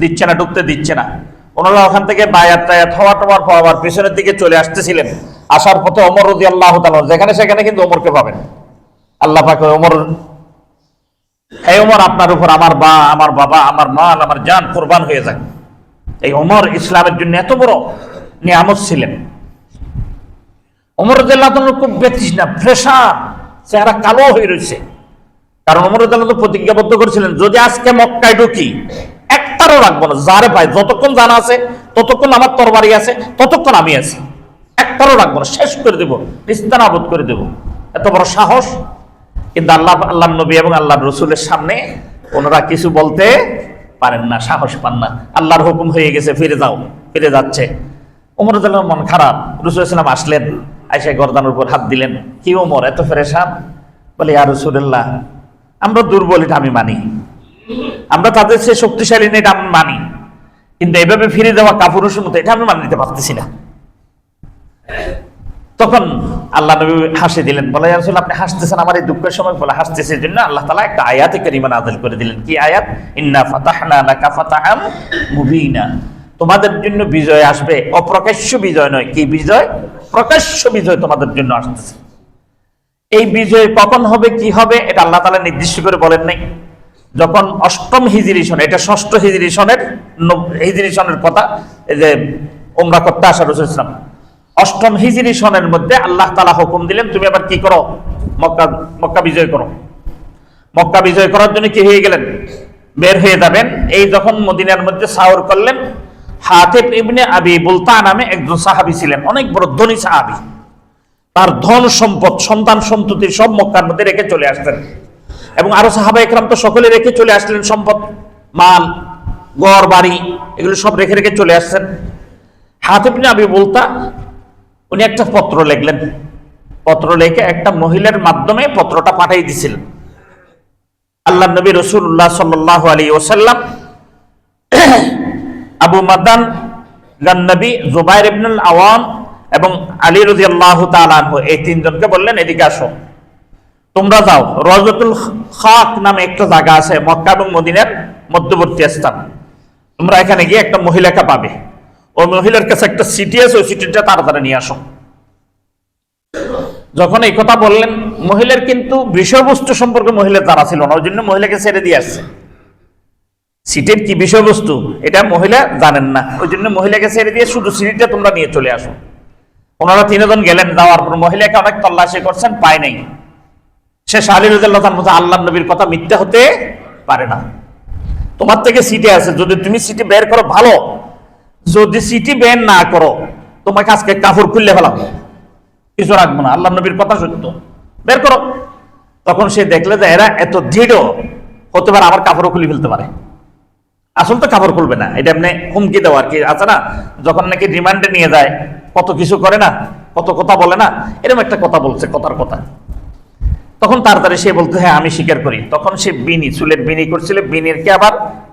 দিচ্ছে না, ঢুকতে দিচ্ছে না। ওনারা ওখান থেকে বায়াত টায়াত হওয়া টওয়ার পর আবার পিছনের দিকে চলে আসতেছিলেন। আসার পথে ওমর রাদিয়াল্লাহু তাআলা, যেখানে সেখানে কিন্তু ওমরকে পাবেন। আল্লাহ পাক ওমর, হে ওমর আপনার উপর আমার বাবা, আমার মাল, আমার জান কুরবান হয়ে যায়। এই ওমর ইসলামের জন্য এত বড় নিয়ামত ছিলেন। ওমর রাদিয়াল্লাহু তাআলা খুব বেতৃষ্ণা, প্রেসার, চেহারা কালো হয়ে রয়েছে। কারণ ওমর রাদিয়াল্লাহু তাআলা প্রতিজ্ঞাবদ্ধ করেছিলেন, যদি আজকে মক্কায় ঢুকি একটারও রাখবো না, যারে পাই, যতক্ষণ জানা আছে ততক্ষণ আমার তরবারি আছে, ততক্ষণ আমি আছি, একটারও রাখবো না, শেষ করে দেবো, নিস্তানাবুদ করে দেবো। এত বড় সাহস। কিন্তু আল্লাহ নবী এবং আল্লাহর রাসূলের সামনে ওনারা কিছু বলতে পারেন না, সাহস পান না। আল্লাহর হুকুম হয়ে গেছে, ফিরে যাও, ফিরে যাচ্ছে। ওমর রাদিয়াল্লাহু মন খারাপ। রাসূল সাল্লাল্লাহু আলাইহি ওয়াসাল্লাম আসলেন, আয়েশা গর্দানের উপর হাত দিলেন। কি ওমর এত পেরেশান? বলে ইয়া রাসূলুল্লাহ আমরা দুর্বল, এটা আমি মানি, আমরা তাদের চেয়ে শক্তিশালী নেই, এটা আমি মানি, কিন্তু এভাবে ফিরে যাওয়া কাপুরুষের মতো এটা আমি মানি নিতে পারতেছি না। তখন আল্লাহ নবী হাসি দিলেন, বলে ইয়া রাসূল আপনি হাসতেছেন আমার এই দুঃখের সময়? বলে হাসতেছে এই জন্য আল্লাহ তাআলা একটা আয়াতে কারিমা নাযিল করে দিলেন। কি আয়াত? ইন্না ফাতাহনা লাকা ফাতাহাম মুবিনা, তোমাদের জন্য বিজয় আসবে, অপ্রকাশ্য বিজয় নয়। কি বিজয়? প্রকাশ্য বিজয় তোমাদের জন্য আসতেছে। এই বিজয় কখন হবে, কি হবে, এটা আল্লাহ তাআলা নির্দিষ্ট করে বলেন নাই। যখন 8ম হিজরি সনে, এটা 6ষ্ঠ হিজরি সনের কথা, এই যে উমরা করতে আসা রাসূল সাল্লাল্লাহু আলাইহি ওয়াসাল্লাম 8ম হিজরি সনের মধ্যে আল্লাহ তাআলা হুকুম দিলেন, তুমি আবার কি করো, মক্কা বিজয় করো। মক্কা বিজয় করার জন্য কি হয়ে গেলেন, বের হয়ে যাবেন। এই যখন মদিনার মধ্যে সাওর করলেন, হাতিব ইবনে আবি বুলতা নামে একজন সাহাবী ছিলেন, অনেক বড় ধনী সাহাবী। তার ধন সম্পদ, সন্তান সন্ততি সব মক্কার মধ্যে রেখে চলে আসতেন, এবং আরো সাহাবা একরাম তো সকলে রেখে চলে আসলেন, সম্পদ, মাল, ঘর বাড়ি, এগুলো সব রেখে রেখে চলে আসছেন। হাতিব ইবনে আবি বুলতা উনি একটা পত্র লিখলেন, পত্র লিখে একটা মহিলার মাধ্যমে পত্রটা পাঠিয়ে দিয়েছিলেন। আল্লাহ নবী রাসূলুল্লাহ সাল্লাল্লাহু আলাইহি ওয়াসাল্লাম আবু মাদান গান্নবী, জুবাইর ইবনুল আওয়াম এবং আলী রাদিয়াল্লাহু তাআলা আনহু, এই তিনজনকে বললেন এদিকে আসো, তোমরা যাও, রওজাতুল খাক নামে একটা জায়গা আছে মক্কা এবং মদিনার মধ্যবর্তী স্থান, তোমরা এখানে গিয়ে একটা মহিলাকে পাবে, ওই মহিলার কাছে একটা চিঠি আছে, ওই চিঠিটা তাড়াতাড়ি নিয়ে আসো। যখন এই কথা বললেন, মহিলার কিন্তু বিষয়বস্তু সম্পর্কে মহিলা জানা ছিল না, ওই জন্য মহিলাকে ছেড়ে দিয়ে আসছে। সিটের কি বিষয়বস্তু এটা মহিলা জানেন না, ওই জন্য মহিলাকে ছেড়ে দিয়ে শুধু সিটটা তোমরা নিয়ে চলে আসো। ওনারা 3 জন গেলেন, যাওয়ার পর মহিলাকে অনেক তল্লাশি করছেন, পায় নাই। সে আলী রাদিয়াল্লাহু তাআলার মতো আল্লাহ নবীর কথা মিথ্যা হতে পারে না। তোমার থেকে সিটে আছে, যদি তুমি সিটি বের করো ভালো, যদি সিটি বের না করো তোমাকে আজকে কাপড় খুললে ফেলাম, কিছু রাখবো না, আল্লাহ নবীর কথা সত্য, বের করো। তখন সে দেখলে যে এরা এত দৃঢ় হতে পারে, আমার কাপড়ও খুলে ফেলতে পারে। আসলে তো কাপড় খুলবে না, এটা এমনি হুমকি দেওয়া আর কি আছে না, যখন নাকি রিমান্ডে নিয়ে যায় কত কিছু করে না, কত কথা বলে না, এরকম একটা কথা বলছে, কথার কথা। তখন তাড়াতাড়ি সে বলতো হ্যাঁ আমি স্বীকার করি। তখন সে বিনি, চুলের বিনি করছিল, বিনিরকে আবার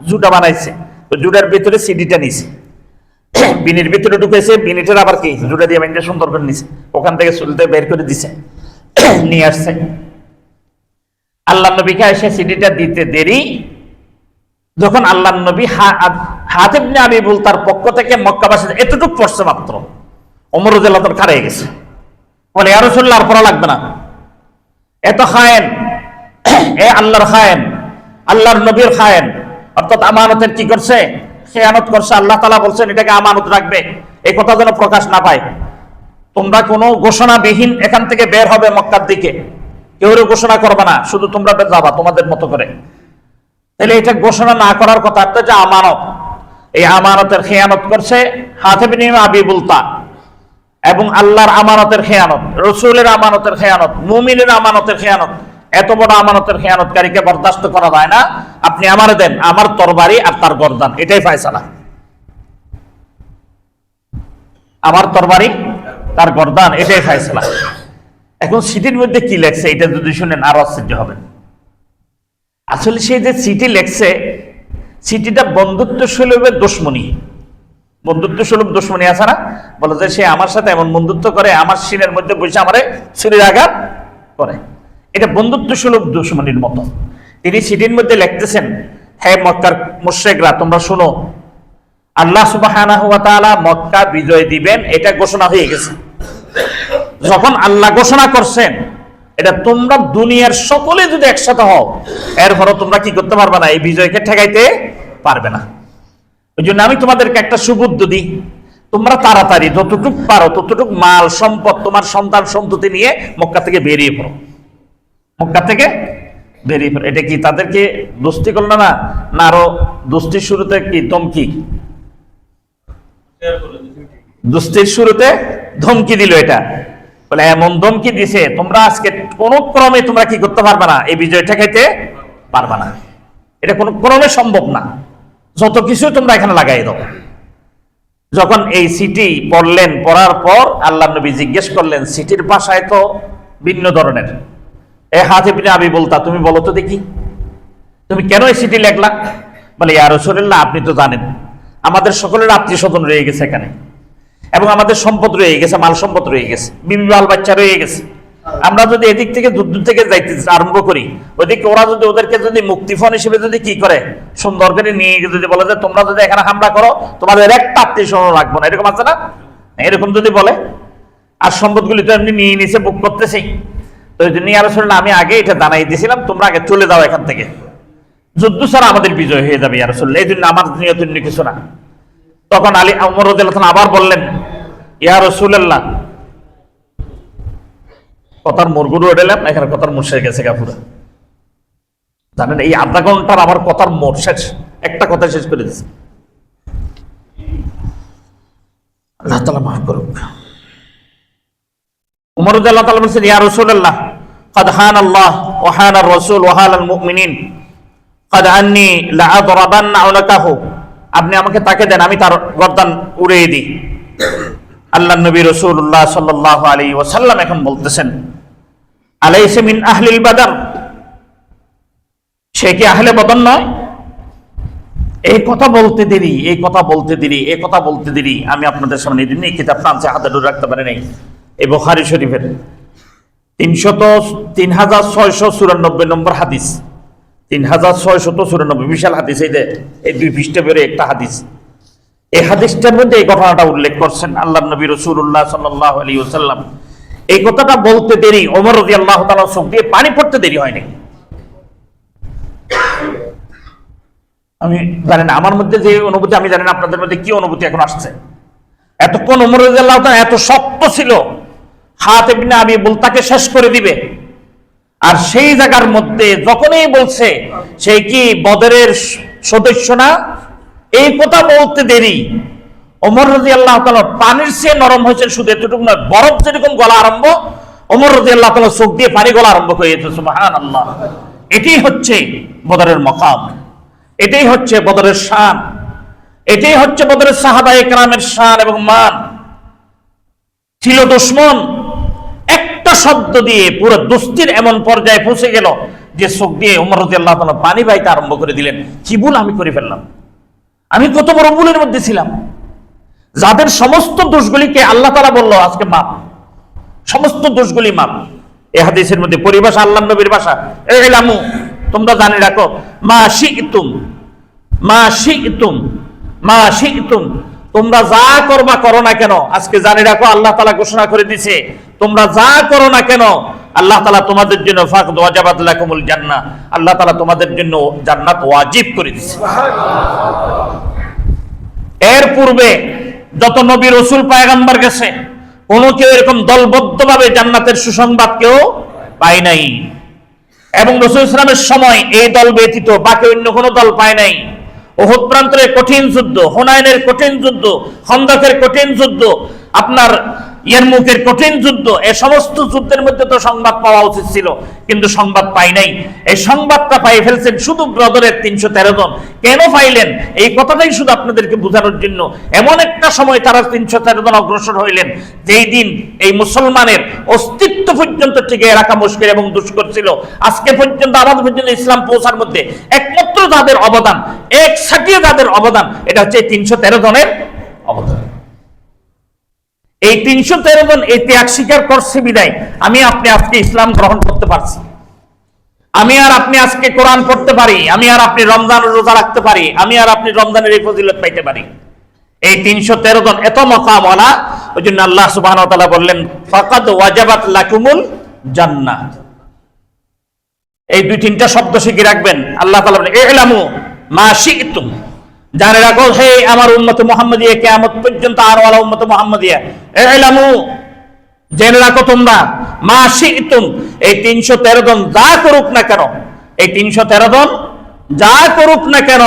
জুটা বানাইছে, ওই জুটার ভিতরে সিডিটা নিছে, বিনির ভিতরে ঢুকেছে, বিনিটার আবার কি জুটা দিয়ে বাইনটা সুন্দর করে নিছে, ওখান থেকে চুলতে বের করে দিছে, নিয়ে আসছে। আল্লাহ নবীকে এসে সিডিটা দিতে দেরি, যখন আল্লাহ নবী হাতিব ইবনে আবি বুলতার পক্ষ থেকে মক্কাবাসী এতটুকু পড়ছে মাত্র, ওমর রাদিয়াল্লাহু তাআলা খাড়া হয়ে গেছে, বলে ইয়া রাসূলুল্লাহ আর পড়া লাগবে না, এত খায়েন, এ আল্লাহর খায়েন, আল্লাহর নবীর খায়েন, অর্থাৎ আমানতের কি করছে, খেয়ানত করছে। আল্লাহ তাআলা বলছেন এটাকে আমানত রাখবে, এই কথা যেন প্রকাশ না পায়। তোমরা কোনো ঘোষণাবিহীন এখান থেকে বের হবে মক্কার দিকে, কেউ ঘোষণা করবে না, শুধু তোমরা যাবা তোমাদের মতো করে। তাহলে এটা ঘোষণা না করার কথা, যে আমানত, এই আমানতের খেয়ানত করছে হাতিব ইবনে আবি বুলতা, এবং আল্লাহর আমানতের খেয়ানত, রসুলের আমানতের খেয়ানত, মুমিনের আমানতের খেয়ানত। এত বড় আমানতের খেয়ানতকারীকে বরদাস্ত করা যায় না। আপনি আমারে দেন, আমার তরবারি আর তার গর্দান, এটাই ফায়সালা। আমার তরবারি তার গর্দান, এটাই ফায়সালা। এখন সিটির মধ্যে কি লেখছে এটা যদি শুনেন আরো আশ্চর্য হবেন। আসলে সেই যে চিঠি লেখছে, চিঠিটা বন্ধুত্ব সুলভের দুশমনী, বন্ধুত্ব সুলভ দুশমনী আছে না, বলে যে সে আমার সাথে এমন বন্ধুত্ব করে, আমার সিনের মধ্যে বসে আমারে ছুরির আঘাত করে, এটা বন্ধুত্ব সুলভ দুশমনীর মতো। তিনি চিঠির মধ্যে লিখতেছেন, হে মক্কার মুশরিকরা তোমরা শোনো, আল্লাহ সুবহানাহু ওয়া তাআলা মক্কা বিজয় দিবেন, এটা ঘোষণা হয়ে গেছে। যখন আল্লাহ ঘোষণা করছেন, এটা তোমরা দুনিয়ার সকলে যদি একসাথে হও, এরপরও তোমরা কি করতে পারবে না, এই বিজয়কে ঠেকাইতে পারবে না। ওই জন্য আমি তোমাদেরকে একটা সুবুদ্ধি দিই, তোমরা তাড়াতাড়ি যতটুক পারো ততটুক মাল সম্পদ তোমার সন্তান সন্ততি নিয়ে মক্কা থেকে বেরিয়ে পড়ো, মক্কা থেকে বেরিয়ে পড়ো। এটা কি তাদেরকে দোস্তি করলো না, না আরো দোস্তির শুরুতে কি ধমকি, দোস্তির শুরুতে ধমকি দিল। এটা বলে এমন ধমকি দিছে, তোমরা আজকে কোন ক্রমে তোমরা কি করতে পারবে না, এই বিজয় ঠেকাইতে পারবে না, এটা কোন ক্রমে সম্ভব না, যত কিছু তোমরা এখানে লাগাই দাও। যখন এই সিটি পড়লেন, পড়ার পর আল্লাহ নবী জিজ্ঞেস করলেন, সিটির ভাষায় তো ভিন্ন ধরনের, এ হাতিব ইবনে আবি বুলতা তুমি বলো তো দেখি, তুমি কেন এই সিটি লেখলা? বলে ইয়া রাসূলুল্লাহ আপনি তো জানেন আমাদের সকলের আত্মীয় স্বজন রয়ে গেছে এখানে, এবং আমাদের সম্পদ রয়ে গেছে, মাল সম্পদ রয়ে গেছে, বিবি বাল বাচ্চা রয়ে গেছে। আমরা যদি এদিক থেকে যুদ্ধ থেকে যাইতে আরম্ভ করি, ওইদিকে ওরা যদি ওদেরকে যদি মুক্তিফোন হিসেবে যদি কি করে, সুন্দর করে নিয়ে যদি বলে যে তোমরা যদি এখানে হামলা করো তোমাদের একটা আত্মীয় স্বজন রাখবো না, এরকম আছে না, এরকম যদি বলে, আর সম্পদগুলি তো এমনি নিয়ে নিছে, বুক করতেছি, তো ওই জন্য আর শুনলাম আমি আগে এটা জানাই দিয়েছিলাম, তোমরা আগে চলে যাও এখান থেকে, যুদ্ধ ছাড়া আমাদের বিজয় হয়ে যাবে ইয়া রাসূলুল্লাহ, এই জন্য আমার নিয়ত কিছু না। তখন আলী ওমর রাদিয়াল্লাহু আনহু আবার বললেন, ইয়া রাসূলুল্লাহ, কথার মোড়গুলো উঠালাম, এখানে কথার মোড় শেষ গেছে পুরো, জানেন এই আধা ঘন্টার আমার কথার মোড় শেষ, একটা কথা শেষ করে দিচ্ছে। আল্লাহ তাআলা মাফ করুক। ওমর রাদিয়াল্লাহু তাআলা বলেন, ইয়া রাসূলুল্লাহ قد حان الله وحان الرسول وحان المؤمنين قد أني لأضربن عنقه, আপনি আমাকে তাকে দেন, আমি তার গর্দান উড়িয়ে দিই। আল্লাহ নবী রাসূলুল্লাহ সাল্লাল্লাহু আলাইহি ওয়াসাল্লাম এখন বলতেছেন, আলাইসা মিন আহলিল বাদর, সে কি আহলে বদর নয়? এই কথা বলতে দেরি, এই কথা বলতে দেরি, এই কথা বলতে দেরি, আমি আপনাদের সামনে এই জন্য এই কিতাবটা আনছি, হাতে ধরে রাখতে পারি নাই, এই বুখারী শরীফের 3694 নম্বর হাদিস, 3694 বিশাল হাদিস, এই 2 পৃষ্ঠা বের একটা হাদিস। এই হাদিসটার মধ্যে এই ঘটনাটা উল্লেখ করছেন আল্লাহ নবী রাসূলুল্লাহ সাল্লাল্লাহু আলাইহি ওয়াসাল্লাম। এই কথাটা বলতে দেরি ওমর রাদিয়াল্লাহু তাআলা চোখ দিয়ে পানি পড়তে দেরি হয়নি। আমি জানি না আমার মধ্যে যে অনুভূতি, আমি জানি না আপনাদের মধ্যে কি অনুভূতি এখন আসছে। এতক্ষণ ওমর রাদিয়াল্লাহু তাআলা এত শক্ত ছিল, হাতিব ইবনে আবি বুলতাকে শেষ করে দিবে, আর সেই জায়গার মধ্যে যখনই বলছে সে কি বদরের সদস্য না, এই কথা বলতে দেরি ওমর রাদিয়াল্লাহু তাআলা পানির চেয়ে নরম হয়েছে। শুধু এতটুকু নয়, বরফ যেরকম গলা আরম্ভ, ওমর রাদিয়াল্লাহু তাআলা চোখ দিয়ে পানি গলা আরম্ভ হয়ে গেছে। সুবহানাল্লাহ। এটাই হচ্ছে বদরের মাকাম, এটাই হচ্ছে বদরের শান, এটাই হচ্ছে বদরের সাহাবায়ে কেরামের শান এবং মান। ছিল দুশমন, একটা শব্দ দিয়ে পুরো দোস্তির এমন পর্যায়ে পৌঁছে গেল যে চোখ দিয়ে ওমর রাদিয়াল্লাহু তাআলা পানি বাইতে আরম্ভ করে দিলেন। কি ভুল আমি করে ফেললাম, আমি কত বড় ভুলের মধ্যে ছিলাম। যাদের সমস্ত দোষগুলিকে আল্লাহ তাআলা বলল আজকে মাপ, সমস্ত দোষগুলি মাপ। এই হাদিসের মধ্যে পরিভাষা আল্লাহর নবীর ভাষা, ইলামু, তোমরা জানি রাখো, মা শি'তুম, মা শি'তুম, মা শি'তুম, তোমরা যা করবা করো না কেন, আজকে জানি রাখো আল্লাহ তাআলা ঘোষণা করে দিয়েছে তোমরা যা করো না কেন আল্লাহ তাআলা তোমাদের জন্য ফাকদ ওয়াজাবাত লাকুমুল জান্নাহ, আল্লাহ তাআলা তোমাদের জন্য জান্নাত ওয়াজিব করে দিয়েছে। এর পূর্বে যত নবী রাসূল পয়গম্বর গেছে, কোনো কেউ এরকম দলবদ্ধভাবে জান্নাতের সুসংবাদ কেউ পায় নাই। এবং রাসূল সাল্লাল্লাহু আলাইহি ওয়াসাল্লামের সময় এই দল ব্যতীত বাকি অন্য কোনো দল পায় নাই। উহুদ প্রান্তরের কঠিন যুদ্ধ, হুনাইনের কঠিন যুদ্ধ, খন্দকের কঠিন যুদ্ধ, আপনার ইয়ারমুকের কঠিন যুদ্ধ, এই সমস্ত যুদ্ধের মধ্যে তো সংবাদ পাওয়া উচিত ছিল, কিন্তু সংবাদ পাই নাই। এই সংবাদটা পাই ফেলছেন শুধু বদরের 313 জন। কেন পাইলেন এই কথাটাই শুধু আপনাদেরকে বোঝানোর জন্য। এমন একটা সময় তারা 313 জন অগ্রসর হইলেন যেই দিন এই মুসলমানের অস্তিত্ব পর্যন্ত টিকে রাখা মুশকিল এবং দুষ্কর ছিল। আজকে পর্যন্ত আমাদের পর্যন্ত ইসলাম পৌঁছার মধ্যে একমাত্র যাদের অবদান, এক সাটিয়ে যাদের অবদান, এটা হচ্ছে 313 জনের অবদান। এই 313 জন এই ত্যাগ স্বীকার করছে বিদায় আমি আপনি আজকে ইসলাম গ্রহণ করতে পারছি, আমি আর আপনি আজকে কোরআন পড়তে পারি, আমি আর আপনি রমজানের রোজা রাখতে পারি, আমি আর আপনি রমজানের এই ফজিলত পাইতে পারি। এই 313 জন এত মাকামওয়ালা, ওই জন্য আল্লাহ সুবহানাহু ওয়া তাআলা বললেন ফাকাদ ওয়াজাবাত লাকুমুল জান্নাহ। এই দুই তিনটা শব্দ শিখে রাখবেন। আল্লাহ তাআলা বলেন ইলামু মা শি'তুম, জানে রাখো হে আমার উম্মত মুহাম্মাদিয়া, কিয়ামত পর্যন্ত আর ওয়ালা উম্মত মুহাম্মাদিয়া, ইলামু, জেনে রাখো তোমরা, মা শি'তুম, এই 313 জন যা করুক না কেন, এই 313 জন যা করুক না কেন,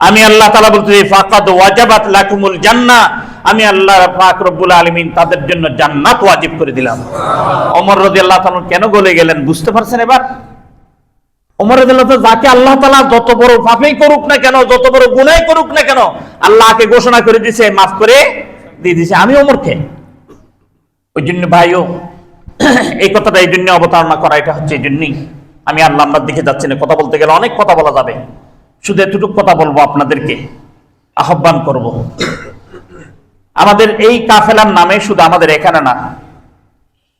আমি আল্লাহ তাআলা বলতেছি ফাকাদ ওয়াজাবাত লাকুমুল জান্নাহ, আমি আল্লাহ পাক রব্বুল আলামিন তাদের জন্য জান্নাত ওয়াজিব করে দিলাম। ওমর রাদিয়াল্লাহু তাআলা কেন গলে গেলেন বুঝতে পারছেন এবার? ওমর রাদিয়াল্লাহু তাআলা যাকে আল্লাহ তাআলা যত বড় পাপই করুক না কেন, যত বড় গুনাহ করুক না কেন, আল্লাহকে ঘোষণা করে দিয়েছে, মাফ করে দিয়ে দিয়েছে। আমি ওমরকে, ওই জন্য ভাইও এই কথাটা এই জন্য অবতারণা করা, এটা হচ্ছে এই জন্যই আমি আর লম্বার দিকে যাচ্ছি না। কথা বলতে গেলে অনেক কথা বলা যাবে, শুধু এতটুকু কথা বলবো, আপনাদেরকে আহ্বান করব। আমাদের এই কাফেলার নামে শুধু আমাদের এখানে না,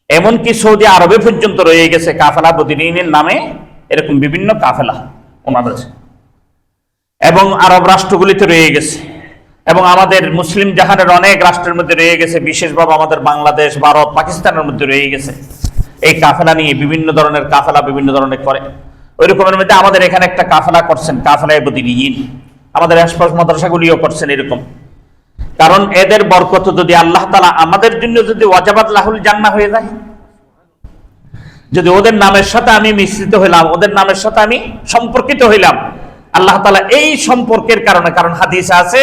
এমনকি সৌদি আরবে পর্যন্ত রয়ে গেছে কাফেলা বদরিনের নামে, এরকম বিভিন্ন কাফেলা ওনাদের, এবং আরব রাষ্ট্রগুলিতে রয়ে গেছে, এবং আমাদের মুসলিম জাহানের অনেক রাষ্ট্রের মধ্যে রয়ে গেছে, বিশেষভাবে আমাদের বাংলাদেশ, ভারত, পাকিস্তানের মধ্যে রয়ে গেছে। এই কাফেলা নিয়ে বিভিন্ন ধরনের কাফেলা বিভিন্ন ধরনের করে। ওই রকমের মধ্যে আমাদের এখানে একটা কাফেলা করছেন, কাফেলায়ে বদরিন, আমাদের আশপাশ মাদ্রাসাগুলিও করছেন এরকম। কারণ এদের বরকত যদি আল্লাহ তাআলা আমাদের জন্য যদি ওয়াজাবাত লাহুল জান্নাহ হয়ে যায়, যদি ওদের নামের সাথে আমি মিশ্রিত হইলাম, ওদের নামের সাথে আমি সম্পর্কিত হইলাম, আল্লাহ তাআলা এই সম্পর্কের কারণে, কারণ হাদিসে আছে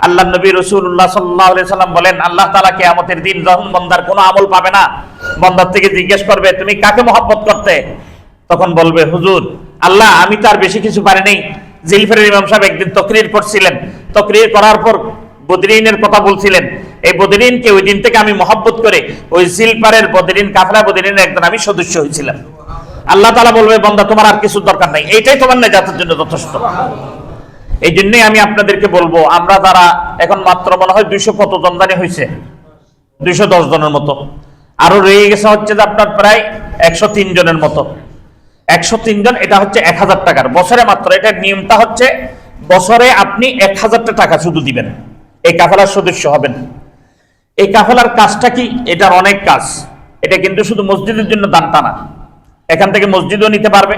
আল্লাহ নবী রাসূলুল্লাহ সাল্লাল্লাহু আলাইহি সাল্লাম বলেন আল্লাহ তাআলা কিয়ামতের দিন যখন বান্দার কোনো আমল পাবে না, বান্দার থেকে জিজ্ঞেস করবে তুমি কাকে মহব্বত করতে, তখন বলবে হুজুর আল্লাহ আমি তার বেশি কিছু পারি নাই। জিলফারের ইমাম সাহেব একদিন তাকরীর করছিলেন, তাকরীর করার পর বদরিনের কথা বলছিলেন, এই বদরিনকে ওই দিন থেকে আমি মহব্বত করে ওই জিলফারের বদরিন কাফেলা বদরিনের একজন আমি সদস্য হয়েছিলাম। আল্লাহ তাআলা বলবে বান্দা তোমার আর কিছু দরকার নাই, এইটাই তোমার নাজাতের জন্য যথেষ্ট। এই জন্যই আমি আপনাদেরকে বলবো, আমরা যারা এখন মাত্র মনে হয় 200 কত জনদানি হয়েছে, 210 জনের মতো, আরো রয়ে গেছে হচ্ছে যে আপনার প্রায় 103 জনের মতো। 103 জন, এটা হচ্ছে 1000 টাকার বছরে মাত্র। এটার নিয়মটা হচ্ছে বছরে আপনি 1000 টাকা শুধু দিবেন, এই কাফেলার সদস্য হবেন। এই কাফেলার কাজটা কি? এটার অনেক কাজ। এটা কিন্তু শুধু মসজিদের জন্য দানটা না, এখান থেকে মসজিদও নিতে পারবে,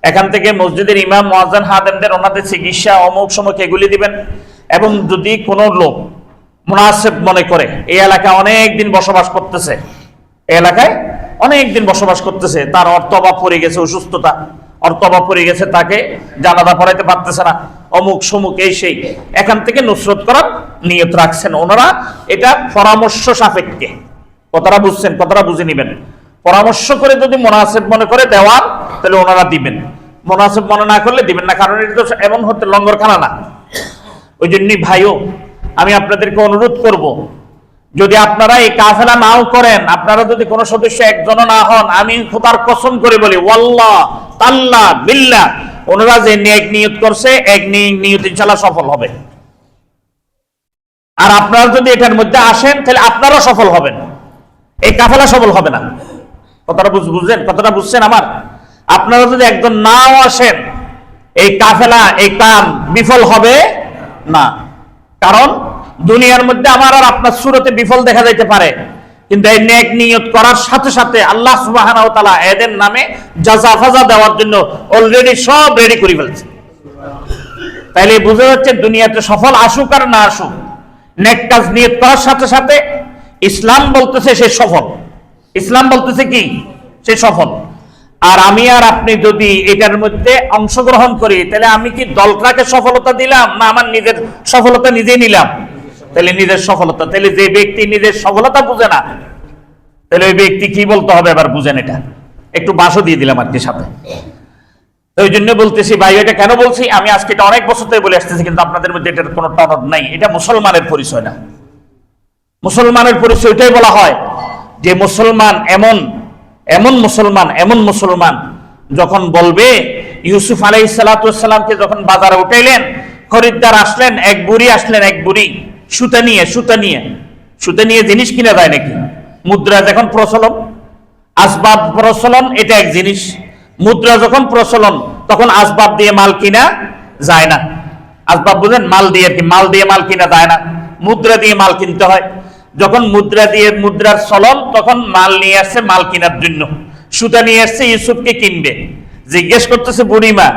এখান থেকে মসজিদের ইমাম মুয়াজ্জিন হাদেমদের ওনাদের চিকিৎসা অমুক সময় এগুলি দিবেন। এবং যদি কোনো লোক মুনাসিব মনে করে এই এলাকায় অনেক দিন বসবাস করতেছে, এই এলাকায় অনেক দিন বসবাস করতেছে, তার অর্থ অভাব পড়ে গেছে, অসুস্থতা অর্থ অভাব পড়ে গেছে, তাকে জানাজা পড়াইতে পারতেছে না, অমুক সমুক এই সেই, এখান থেকে নুসরত করার নিয়ত রাখছেন ওনারা। এটা পরামর্শ সাপেক্ষে, কথাটা বুঝছেন, কথাটা বুঝে নিবেন। পরামর্শ করে যদি মুনাসিব মনে করে দেওয়ার, তাহলে ওনারা দিবেন, মুনাসিব মনে না করলে দিবেন না, কারণ এটা তো এমন হতে লঙ্গরখানা না। ওই জন্যই ভাইও আমি আপনাদেরকে অনুরোধ করব, যদি আপনারা এই কাফেলা নাও করেন, আপনারা যদি কোনো সদস্য একজনও না হন, আমি খোদার কসম করে বলি ওয়াল্লাহ তাল্লাহ বিল্লাহ, ওনারা যে নেক নিয়ত করছে এক নিয়ত ইনশাআল্লাহ সফল হবে। আর আপনারা যদি এটার মধ্যে আসেন তাহলে আপনারাও সফল হবেন, এই কাফেলা সফল হবে না। কথাটা বুঝছেন, কথাটা বুঝছেন আমার? আপনারা যদি একজন নাও আসেন, এই কাফেলা এই কাম বিফল হবে না। কারণ দুনিয়ার মধ্যে আমার আর আপনার সুরতে বিফল দেখা যাইতে পারে, কিন্তু এই নেক নিয়ত করার সাথে সাথে আল্লাহ সুবহানাহু ওয়া তাআলা এদের নামে জাযা ফাজা দেওয়ার জন্য অলরেডি সব রেডি করে ফেলছে। তাইলে বুঝা যাচ্ছে দুনিয়াতে সফল আসুক আর না আসুক, নেক কাজ নিয়ত করার সাথে সাথে ইসলাম বলতেছে সে সফল, ইসলাম বলতেছে কি সে সফল। আর আমি আর আপনি যদি এটার মধ্যে অংশগ্রহণ করি, তাহলে আমি কি দলটাকে সফলতা দিলাম না আমার নিজের সফলতা নিজেই নিলাম? তাহলে নিজের সফলতা। তাহলে যে ব্যক্তি নিজের সফলতা বুঝে না, তাহলে ওই ব্যক্তি কি বলতে হবে এবার বুঝেন। এটা একটু বাসও দিয়ে দিলাম আর কি সাথে। ওই জন্য বলতেছি ভাই, এটা কেন বলছি, আমি আজকে এটা অনেক বছর ধরে বলে আসতেছি, কিন্তু আপনাদের মধ্যে এটার কোনো টনক নাই। এটা মুসলমানের পরিচয় না। মুসলমানের পরিচয় এটাই বলা হয় যে মুসলমান এমন মুসলমান যখন বলবে, ইউসুফ আলাইহিস সালাতু ওয়াস সালামকে যখন বাজারে উঠাইলেন, খরিদ্দার আসলেন, এক বুড়ি সুতা নিয়ে জিনিস কিনা যায় নাকি? মুদ্রা যখন প্রচলন, আসবাব প্রচলন, এটা এক জিনিস। মুদ্রা যখন প্রচলন, তখন আসবাব দিয়ে মাল কিনা যায় না। আসবাব বুঝেন, মাল দিয়ে মাল কিনা যায় না, মুদ্রা দিয়ে মাল কিনতে হয়। যখন মুদ্রার চলন, তখন মাল নিয়ে আসছে মাল কেনার জন্য, সুতা নিয়ে আসছে ইউসুফকে কিনবে। জিজ্ঞেস করতেছে বুড়িমা,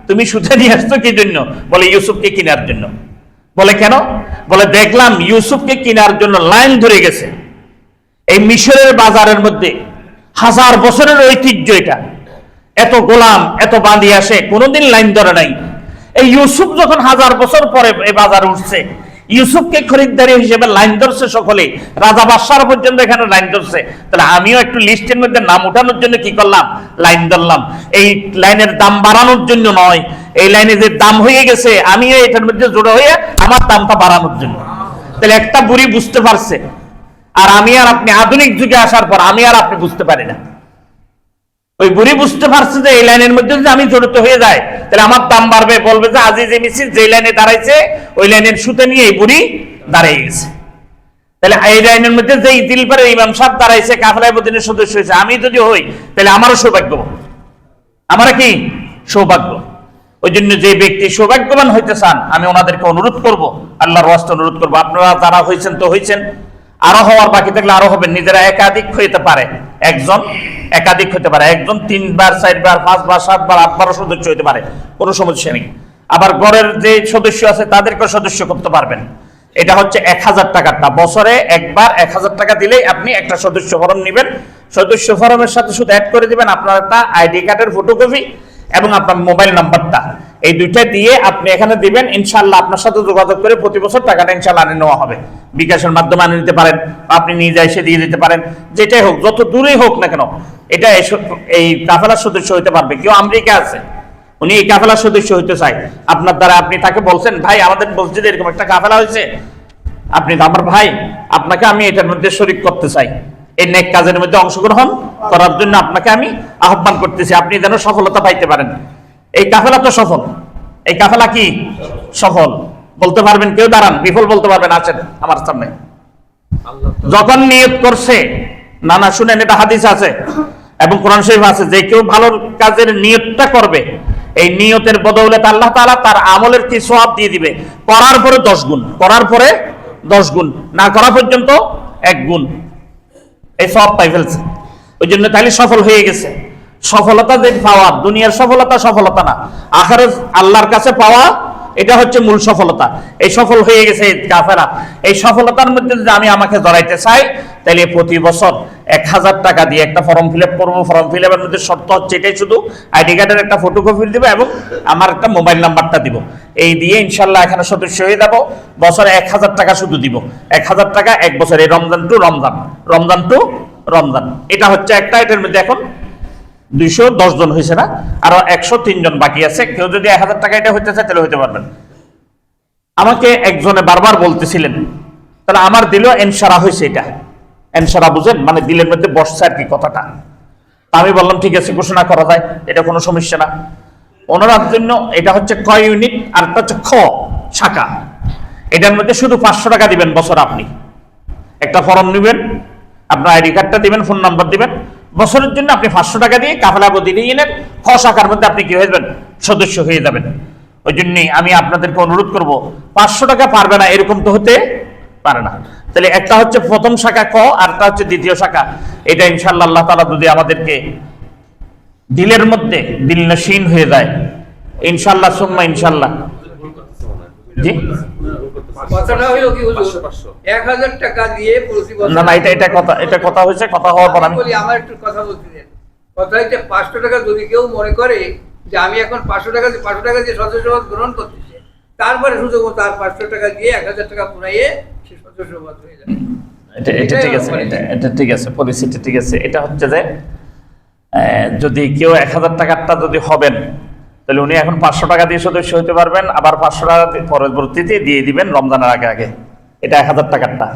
তুমি সুতা নিয়ে আসছো কি জন্য? বলে ইউসুফকে কেনার জন্য। বলে কেন? বলে দেখলাম ইউসুফকে কেনার জন্য লাইন ধরে গেছে। এই মিশরের বাজারের মধ্যে 1000 বছরের ঐতিহ্য, এটা এত গোলাম এত বাঁধি আসে, কোনোদিন লাইন ধরে নাই। এই ইউসুফ যখন 1000 বছর পরে এই বাজারে উঠছে, ইউসুফকে খরিদ্দারি হিসেবে লাইন ধরছে সকলে, রাজা বাদশাহ পর্যন্ত এখানে লাইন ধরছে। তাহলে আমিও একটু লিস্টের মধ্যে নাম উঠানোর জন্য কি করলাম? লাইন ধরলাম। এই লাইনের দাম বাড়ানোর জন্য নয়, এই লাইনে যে দাম হয়ে গেছে আমিও এটার মধ্যে জড়ো হয়ে আমার দামটা বাড়ানোর জন্য। তাহলে একটা বুড়ি বুঝতে পারছে, আর আমি আর আপনি আধুনিক যুগে আসার পর আমি আর আপনি বুঝতে পারি না। ওই বুড়ি বুঝতে পারছে যে এই লাইনের মধ্যে যদি আমি জড়িত হয়ে যাই, তাহলে আমার দাম বাড়বে। বলবে যে আজি যে মিছিল যে লাইনে দাঁড়াইছে, ওই লাইনের সুতে নিয়ে এই বুড়ি দাঁড়িয়ে গেছে। তাহলে এই লাইনের মধ্যে যে দিলপারে ইমাম সাহেব দাঁড়াইছে, কাফেলায় মদিনের সদস্য হয়েছে, আমি যদি হই তাহলে আমারও সৌভাগ্য, আমার কি সৌভাগ্য। ওই জন্য যে ব্যক্তি সৌভাগ্যবান হইতে চান, আমি ওনাদেরকে অনুরোধ করব, আল্লাহর ওয়াস্তে অনুরোধ করবো, আপনারা যারা হয়েছেন তো হয়েছেন, আরো হওয়ার বাকি থাকলে আরো হবেন। নিজেরা একাধিক হইতে পারে, একজন একাধিক হতে পারে, একজন 3 বার 4 বার 5 বার 7 বার 8 বার সদস্য হইতে পারে, কোনো সমস্যা নেই। আবার ঘরের যে সদস্য আছে তাদেরকে সদস্য করতে পারবেন। এটা হচ্ছে 1000 টাকাটা, বছরে একবার 1000 টাকা দিলেই আপনি একটা সদস্য ফরম নেবেন। সদস্য ফরমের সাথে শুধু অ্যাড করে দিবেন আপনার একটা আইডি কার্ডের ফটোকপি এবং আপনার মোবাইল নাম্বারটা, এই দুইটা দিয়ে আপনি এখানে দিবেন। ইনশাআল্লাহ আপনার সাথে যোগাযোগ করে প্রতি বছর টাকাটা ইনশাআল্লাহ আনে নেওয়া হবে। বিকাশের মাধ্যমে আনে নিতে পারেন, আপনি নিজে এসে দিয়ে দিতে পারেন, যেটাই হোক, যত দূরেই হোক না কেন, এটা এই কাফেলার সদস্য হইতে পারবে। কেউ আমেরিকা আছে, উনি এই কাফেলার সদস্য হইতে চায়, আপনার দ্বারা আপনি তাকে বলছেন, ভাই আমাদের মসজিদে এরকম একটা কাফেলা হয়েছে, আপনি আমার ভাই, আপনাকে আমি এটার মধ্যে শরীক করতে চাই, এই নেক কাজের মধ্যে অংশগ্রহণ করার জন্য আপনাকে আমি আহ্বান করতেছি, আপনি যেন সফলতা পাইতে পারেন। এই কাফেলা তো সফল, এই কাফেলা কি সফল বলতে পারবেন? কেউ দাঁড়ান, বিফল বলতে পারবেন? আছেন আমার সামনে। যখন নিয়ত করছে, না শুনেন, এটা হাদিস আছে এবং কোরআন শরীফ আছে, যে কেউ ভালো কাজের নিয়তটা করবে, এই নিয়তের বদৌলতে আল্লাহ তাআলা তার আমলের কি সওয়াব দিয়ে দিবে। করার পরে 10 গুণ, করার পরে 10 গুণ, না করা পর্যন্ত 1 গুণ এই সওয়াব পাই ফেলছে। ওই জন্য তাহলে সফল হয়ে গেছে। সফলতা যে পাওয়া, দুনিয়ার সফলতা সফলতা না, আখিরাত আল্লাহর কাছে পাওয়া, এটা হচ্ছে মূল সফলতা। এই সফল হয়ে গেছে কাফেরা। এই সফলতার মধ্যে যদি আমি আমাকে জড়াইতে চাই, তাহলে প্রতি বছর 1000 টাকা দিয়ে একটা ফর্ম ফিল আপ করবো। ফর্ম ফিল আপের মধ্যে শর্ত হচ্ছে এটাই, শুধু আইডি কার্ডের একটা ফটোকপি দিব এবং আমার একটা মোবাইল নাম্বারটা দিব। এই দিয়ে ইনশাল্লাহ এখানে সদস্য হয়ে যাব। বছরে 1000 টাকা শুধু দিব, 1000 টাকা এক বছর, এই রমজান টু রমজান, রমজান টু রমজান। এটা হচ্ছে একটা। এটার মধ্যে এখন 210 জন হয়েছে না, আরো 103 জন বাকি আছে। কেউ যদি 1000 টাকা এটা হইতে চায় তাহলে হইতে পারবেন। আমাকে একজনে বারবার বলতেছিলেন, তাহলে আমার দিলেও এনসারা হয়েছে। এটা এনসারা বুঝেন, মানে দিলের মধ্যে বসছে আর কি কথাটা। আমি বললাম ঠিক আছে, ঘোষণা করা যায়, এটা কোনো সমস্যা না। ওনার জন্য এটা হচ্ছে ক ইউনিট, আর একটা হচ্ছে খ শাখা। এটার মধ্যে শুধু 500 টাকা দিবেন বছর। আপনি একটা ফর্ম নেবেন, আপনার আইডি কার্ডটা দিবেন, ফোন নাম্বার দিবেন। বছরের জন্য আপনি 500 টাকা দিয়ে কাফেলা বদিনের খ শাখার মধ্যে আপনি কি হয়ে যাবেন, সদস্য হয়ে যাবেন। ওই জন্যই আমি আপনাদেরকে অনুরোধ করব, 500 টাকা পারবে না এরকম তো হতে পারে না। তাহলে একটা হচ্ছে প্রথম শাখা ক, আর একটা হচ্ছে দ্বিতীয় শাখা। এটা ইনশাআল্লাহ আল্লাহ তাআলা যদি আমাদেরকে দিলের মধ্যে দিল নশীন হয়ে যায়, ইনশাআল্লাহ সুম্মা ইনশাআল্লাহ। জি কথাটা হলো কি হুজুর, 1000 টাকা দিয়ে প্রতি বছর না না, এটা কথা হয়েছে। কথা হওয়ার পর আমি বলি, আমার একটু কথা বলতে দেন। কথা হচ্ছে 500 টাকা যদি কেউ মনে করে যে আমি এখন 500 টাকা দিয়ে সদস্যপদ গ্রহণ করতেছি, তারপরে সুযোগ মতো আর 500 টাকা দিয়ে 1000 টাকা পুরাইয়ে সে সদস্যপদ হয়ে যাবে। এটা ঠিক আছে, এটা ঠিক আছে, পলিসিটা ঠিক আছে। এটা হচ্ছে যে যদি কেউ 1000 টাকারটা যদি হবেন, তাহলে উনি এখন 500 টাকা দিয়ে সদস্য হতে পারবেন, আবার 500 টাকা পরবর্তীতে দিয়ে দিবেন রমজানের আগে আগে। এটা 1000 টাকারটা।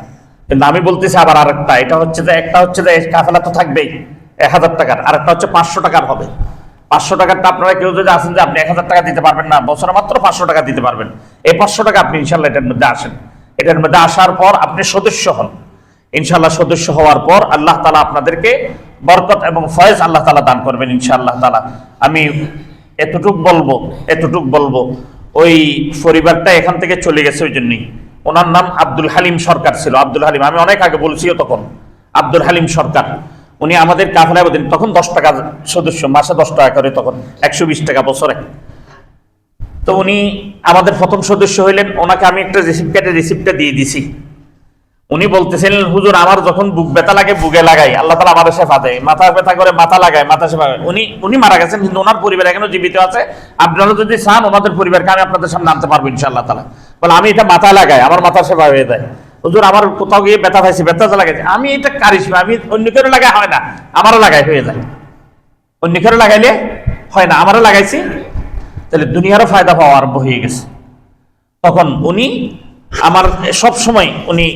কিন্তু আমি বলতেছি আবার আরেকটা, এটা হচ্ছে যে একটা হচ্ছে যে কাফেলা তো থাকবেই 1000 টাকার, আর একটা হচ্ছে 500 টাকার হবে। 500 টাকারটা আপনারা কেউ যদি আসেন যে আপনি 1000 টাকা দিতে পারবেন না, বছরে মাত্র 500 টাকা দিতে পারবেন, এই 500 টাকা আপনি ইনশাল্লাহ এটার মধ্যে আসেন। এটার মধ্যে আসার পর আপনি সদস্য হন। ইনশাল্লাহ সদস্য হওয়ার পর আল্লাহ তাআলা আপনাদেরকে বরকত এবং ফয়েজ আল্লাহ তাআলা দান করবেন ইনশাআল্লাহ তাআলা। আমি এতটুক বলবো, ওই পরিবারটা এখান থেকে চলে গেছে, ওই জন্যই। ওনার নাম আব্দুল হালিম সরকার ছিল। আব্দুল হালিম, আমি অনেক আগে বলছিও তখন, আব্দুল হালিম সরকার। উনি আমাদের কাফেলায় দিন তখন 10 টাকা সদস্য, মাসে 10 টাকা করে, তখন 120 টাকা বছরে। তো উনি আমাদের প্রথম সদস্য হইলেন। ওনাকে আমি একটা রিসিপ্টটা দিয়ে দিছি। উনি বলতেছিলেন, হুজুর আমার যখন বুক ব্যথা লাগে বুকে লাগাই, আল্লাহ তাআলা আমাদের শেফা দেয়। মাথা ব্যথা করে মাথা লাগায়, মাথা শেফা। উনি মারা গেছেন, কিন্তু ওনার পরিবার এখনো জীবিত আছে। আপনারা যদি চান ওনাদের পরিবারকে আমি আপনাদের সামনে আনতে পারবো ইনশাআল্লাহ তাআলা। বলে আমি এটা মাথা লাগাই, আমার মাথা শেফা হয়ে যায়। হুজুর আমার কোথাও গিয়ে ব্যথা পাইছি, ব্যথা লাগাইছে, আমি এটা কারিশমা, আমি অন্য কেউ লাগাই হয় না, আমারও লাগাই হয়ে যায়। অন্য কেউ লাগাইলে হয় না, আমারও লাগাইছি। তাহলে দুনিয়ারও ফায়দা পাওয়া আরম্ভ হয়ে গেছে। তখন উনি আমার সব সময়, উনি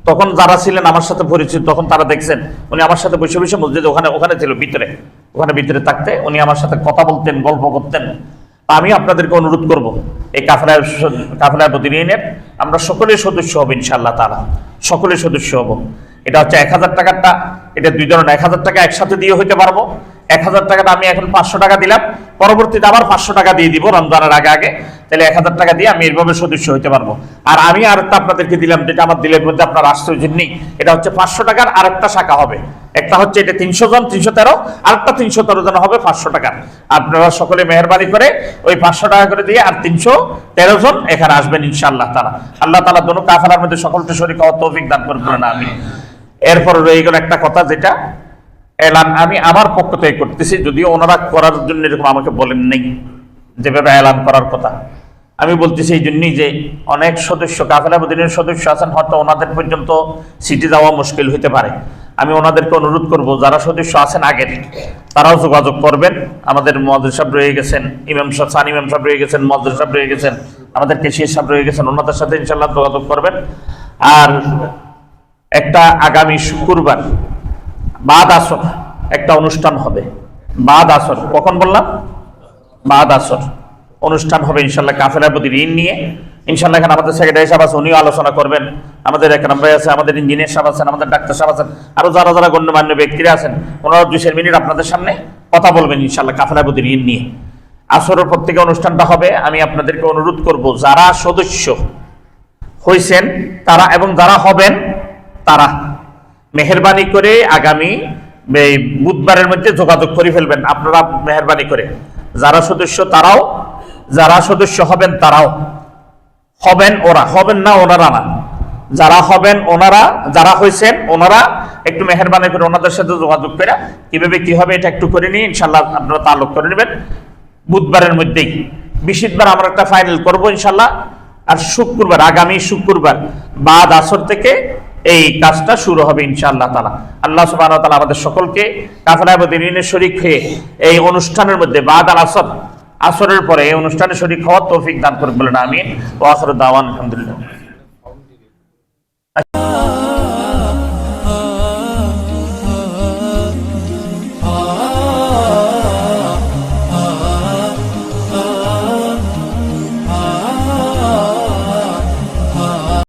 তখন যারা ছিলেন আমার সাথে পরিচিত, তখন তারা দেখছেন উনি আমার সাথে বসে বসে মসজিদে ওখানে ছিল ভিতরে থাকতে উনি আমার সাথে কথা বলতেন, গল্প করতেন। আমি আপনাদেরকে অনুরোধ করব, এই কাফেলার বদিনের আমরা সকলেই সদস্য হব ইনশাআল্লাহ তাআলা, সকলেই সদস্য হব। এটা হচ্ছে 1000 টাকারটা, এটা দুই ধরনের। 1000 টাকা একসাথে দিয়ে হইতে পারবো। 1000 টাকাটা আমি এখন 500 টাকা দিলাম, পরবর্তীতে আবার 500 টাকা দিয়ে দিব রমজানের আগে আগে। তাহলে 1000 টাকা দিয়ে আমি এইভাবে সদস্য হইতে পারবো। আর আমি আরেকটা আপনাদেরকে দিলাম, যেটা আমার দিলের মধ্যে আপনার আশ্চর্য নেই। এটা হচ্ছে 500 টাকার আরেকটা শাখা হবে। একটা হচ্ছে এটা 300 জন, 313, আরেকটা 313 জন হবে 500 টাকা। আপনারা সকলে মেহেরবানি করে ওই 500 টাকা করে দিয়ে আর 313 জন এখানে আসবেন ইনশাআল্লাহ তাআলা। আল্লাহ তাআলা দোনো কাফেলার মধ্যে সকলকে শরীক হওয়ার তৌফিক দান করবেন, আমিন। এরপর রয়ে গেল একটা কথা, যেটা এলান আমি আমার পক্ষ থেকে করতেছি, যদিও ওনারা করার জন্য এরকম আমাকে বলেন নেই যেভাবে এলান করার কথা। আমি বলতেছি এই জন্যই যে অনেক সদস্য, কাফেলা মদিনার সদস্য আছেন, হয়তো ওনাদের পর্যন্ত সিটি যাওয়া মুশকিল হইতে পারে। আমি ওনাদেরকে অনুরোধ করব, যারা সদস্য আছেন আগের, তারাও যোগাযোগ করবেন। আমাদের মুয়াজ্জিন সাহেব রয়ে গেছেন, ইমাম সাহেব, সানি ইমাম সাহেব রয়ে গেছেন, মুয়াজ্জিন সাহেব রয়ে গেছেন, আমাদের কেশিয়া সাহেব রয়ে গেছেন, ওনাদের সাথে ইনশাআল্লাহ যোগাযোগ করবেন। আর একটা আগামী শুক্রবার বাদ আসর একটা অনুষ্ঠান হবে। বাদ আসর, কখন বললাম? বাদ আসর অনুষ্ঠান হবে ইনশাআল্লাহ কাফেলার প্রতি ঋণ নিয়ে। ইনশাআল্লাহ এখানে আমাদের সেক্রেটারি সাহেব আছে, উনিও আলোচনা করবেন। আমাদের একরাম ভাই আছে, আমাদের ইঞ্জিনিয়ার সাহেব আছেন, আমাদের ডাক্তার সাহেব আছেন, আরো যারা যারা গণ্যমান্য ব্যক্তিরা আছেন, ওনারা 2 মিনিট আপনাদের সামনে কথা বলবেন ইনশাআল্লাহ কাফেলার প্রতি ঋণ নিয়ে। আসরের পর থেকে অনুষ্ঠানটা হবে। আমি আপনাদেরকে অনুরোধ করব, যারা সদস্য হয়েছেন তারা এবং যারা হবেন তারা মেহেরবানি করে আগামী এই বুধবারের মধ্যে যোগাযোগ করে ফেলবেন আপনারা মেহরবানি করে। যারা সদস্য তারাও, যারা সদস্য হবেন তারাও, হবেন ওরা, হবেন না ওনারা না, যারা হবেন ওনারা, যারা হয়েছেন ওনারা একটু মেহরবানি করে ওনাদের সাথে যোগাযোগ করে কিভাবে কি হবে এটা একটু করে নিয়ে ইনশাল্লাহ আপনারা তালুক করে নেবেন বুধবারের মধ্যেই। বৃহস্পতিবার আমরা একটা ফাইনাল করবো ইনশাল্লাহ, আর শুক্রবার, আগামী শুক্রবার বাদ আসর থেকে এই কাজটা শুরু হবে ইনশাআল্লাহ তাআলা। আল্লাহ সুবহানাহু ওয়া তাআলা আমাদের সকলকে কাফেলা বদরিনের শরীক হয়ে এই অনুষ্ঠানের মধ্যে বাদ আল আসর, আসরের পরে এই অনুষ্ঠানে শরীক হওয়ার তৌফিক দান করুন বলেন আমিন। ওয়া আখিরু দাওয়ানা আলহামদুলিল্লাহ।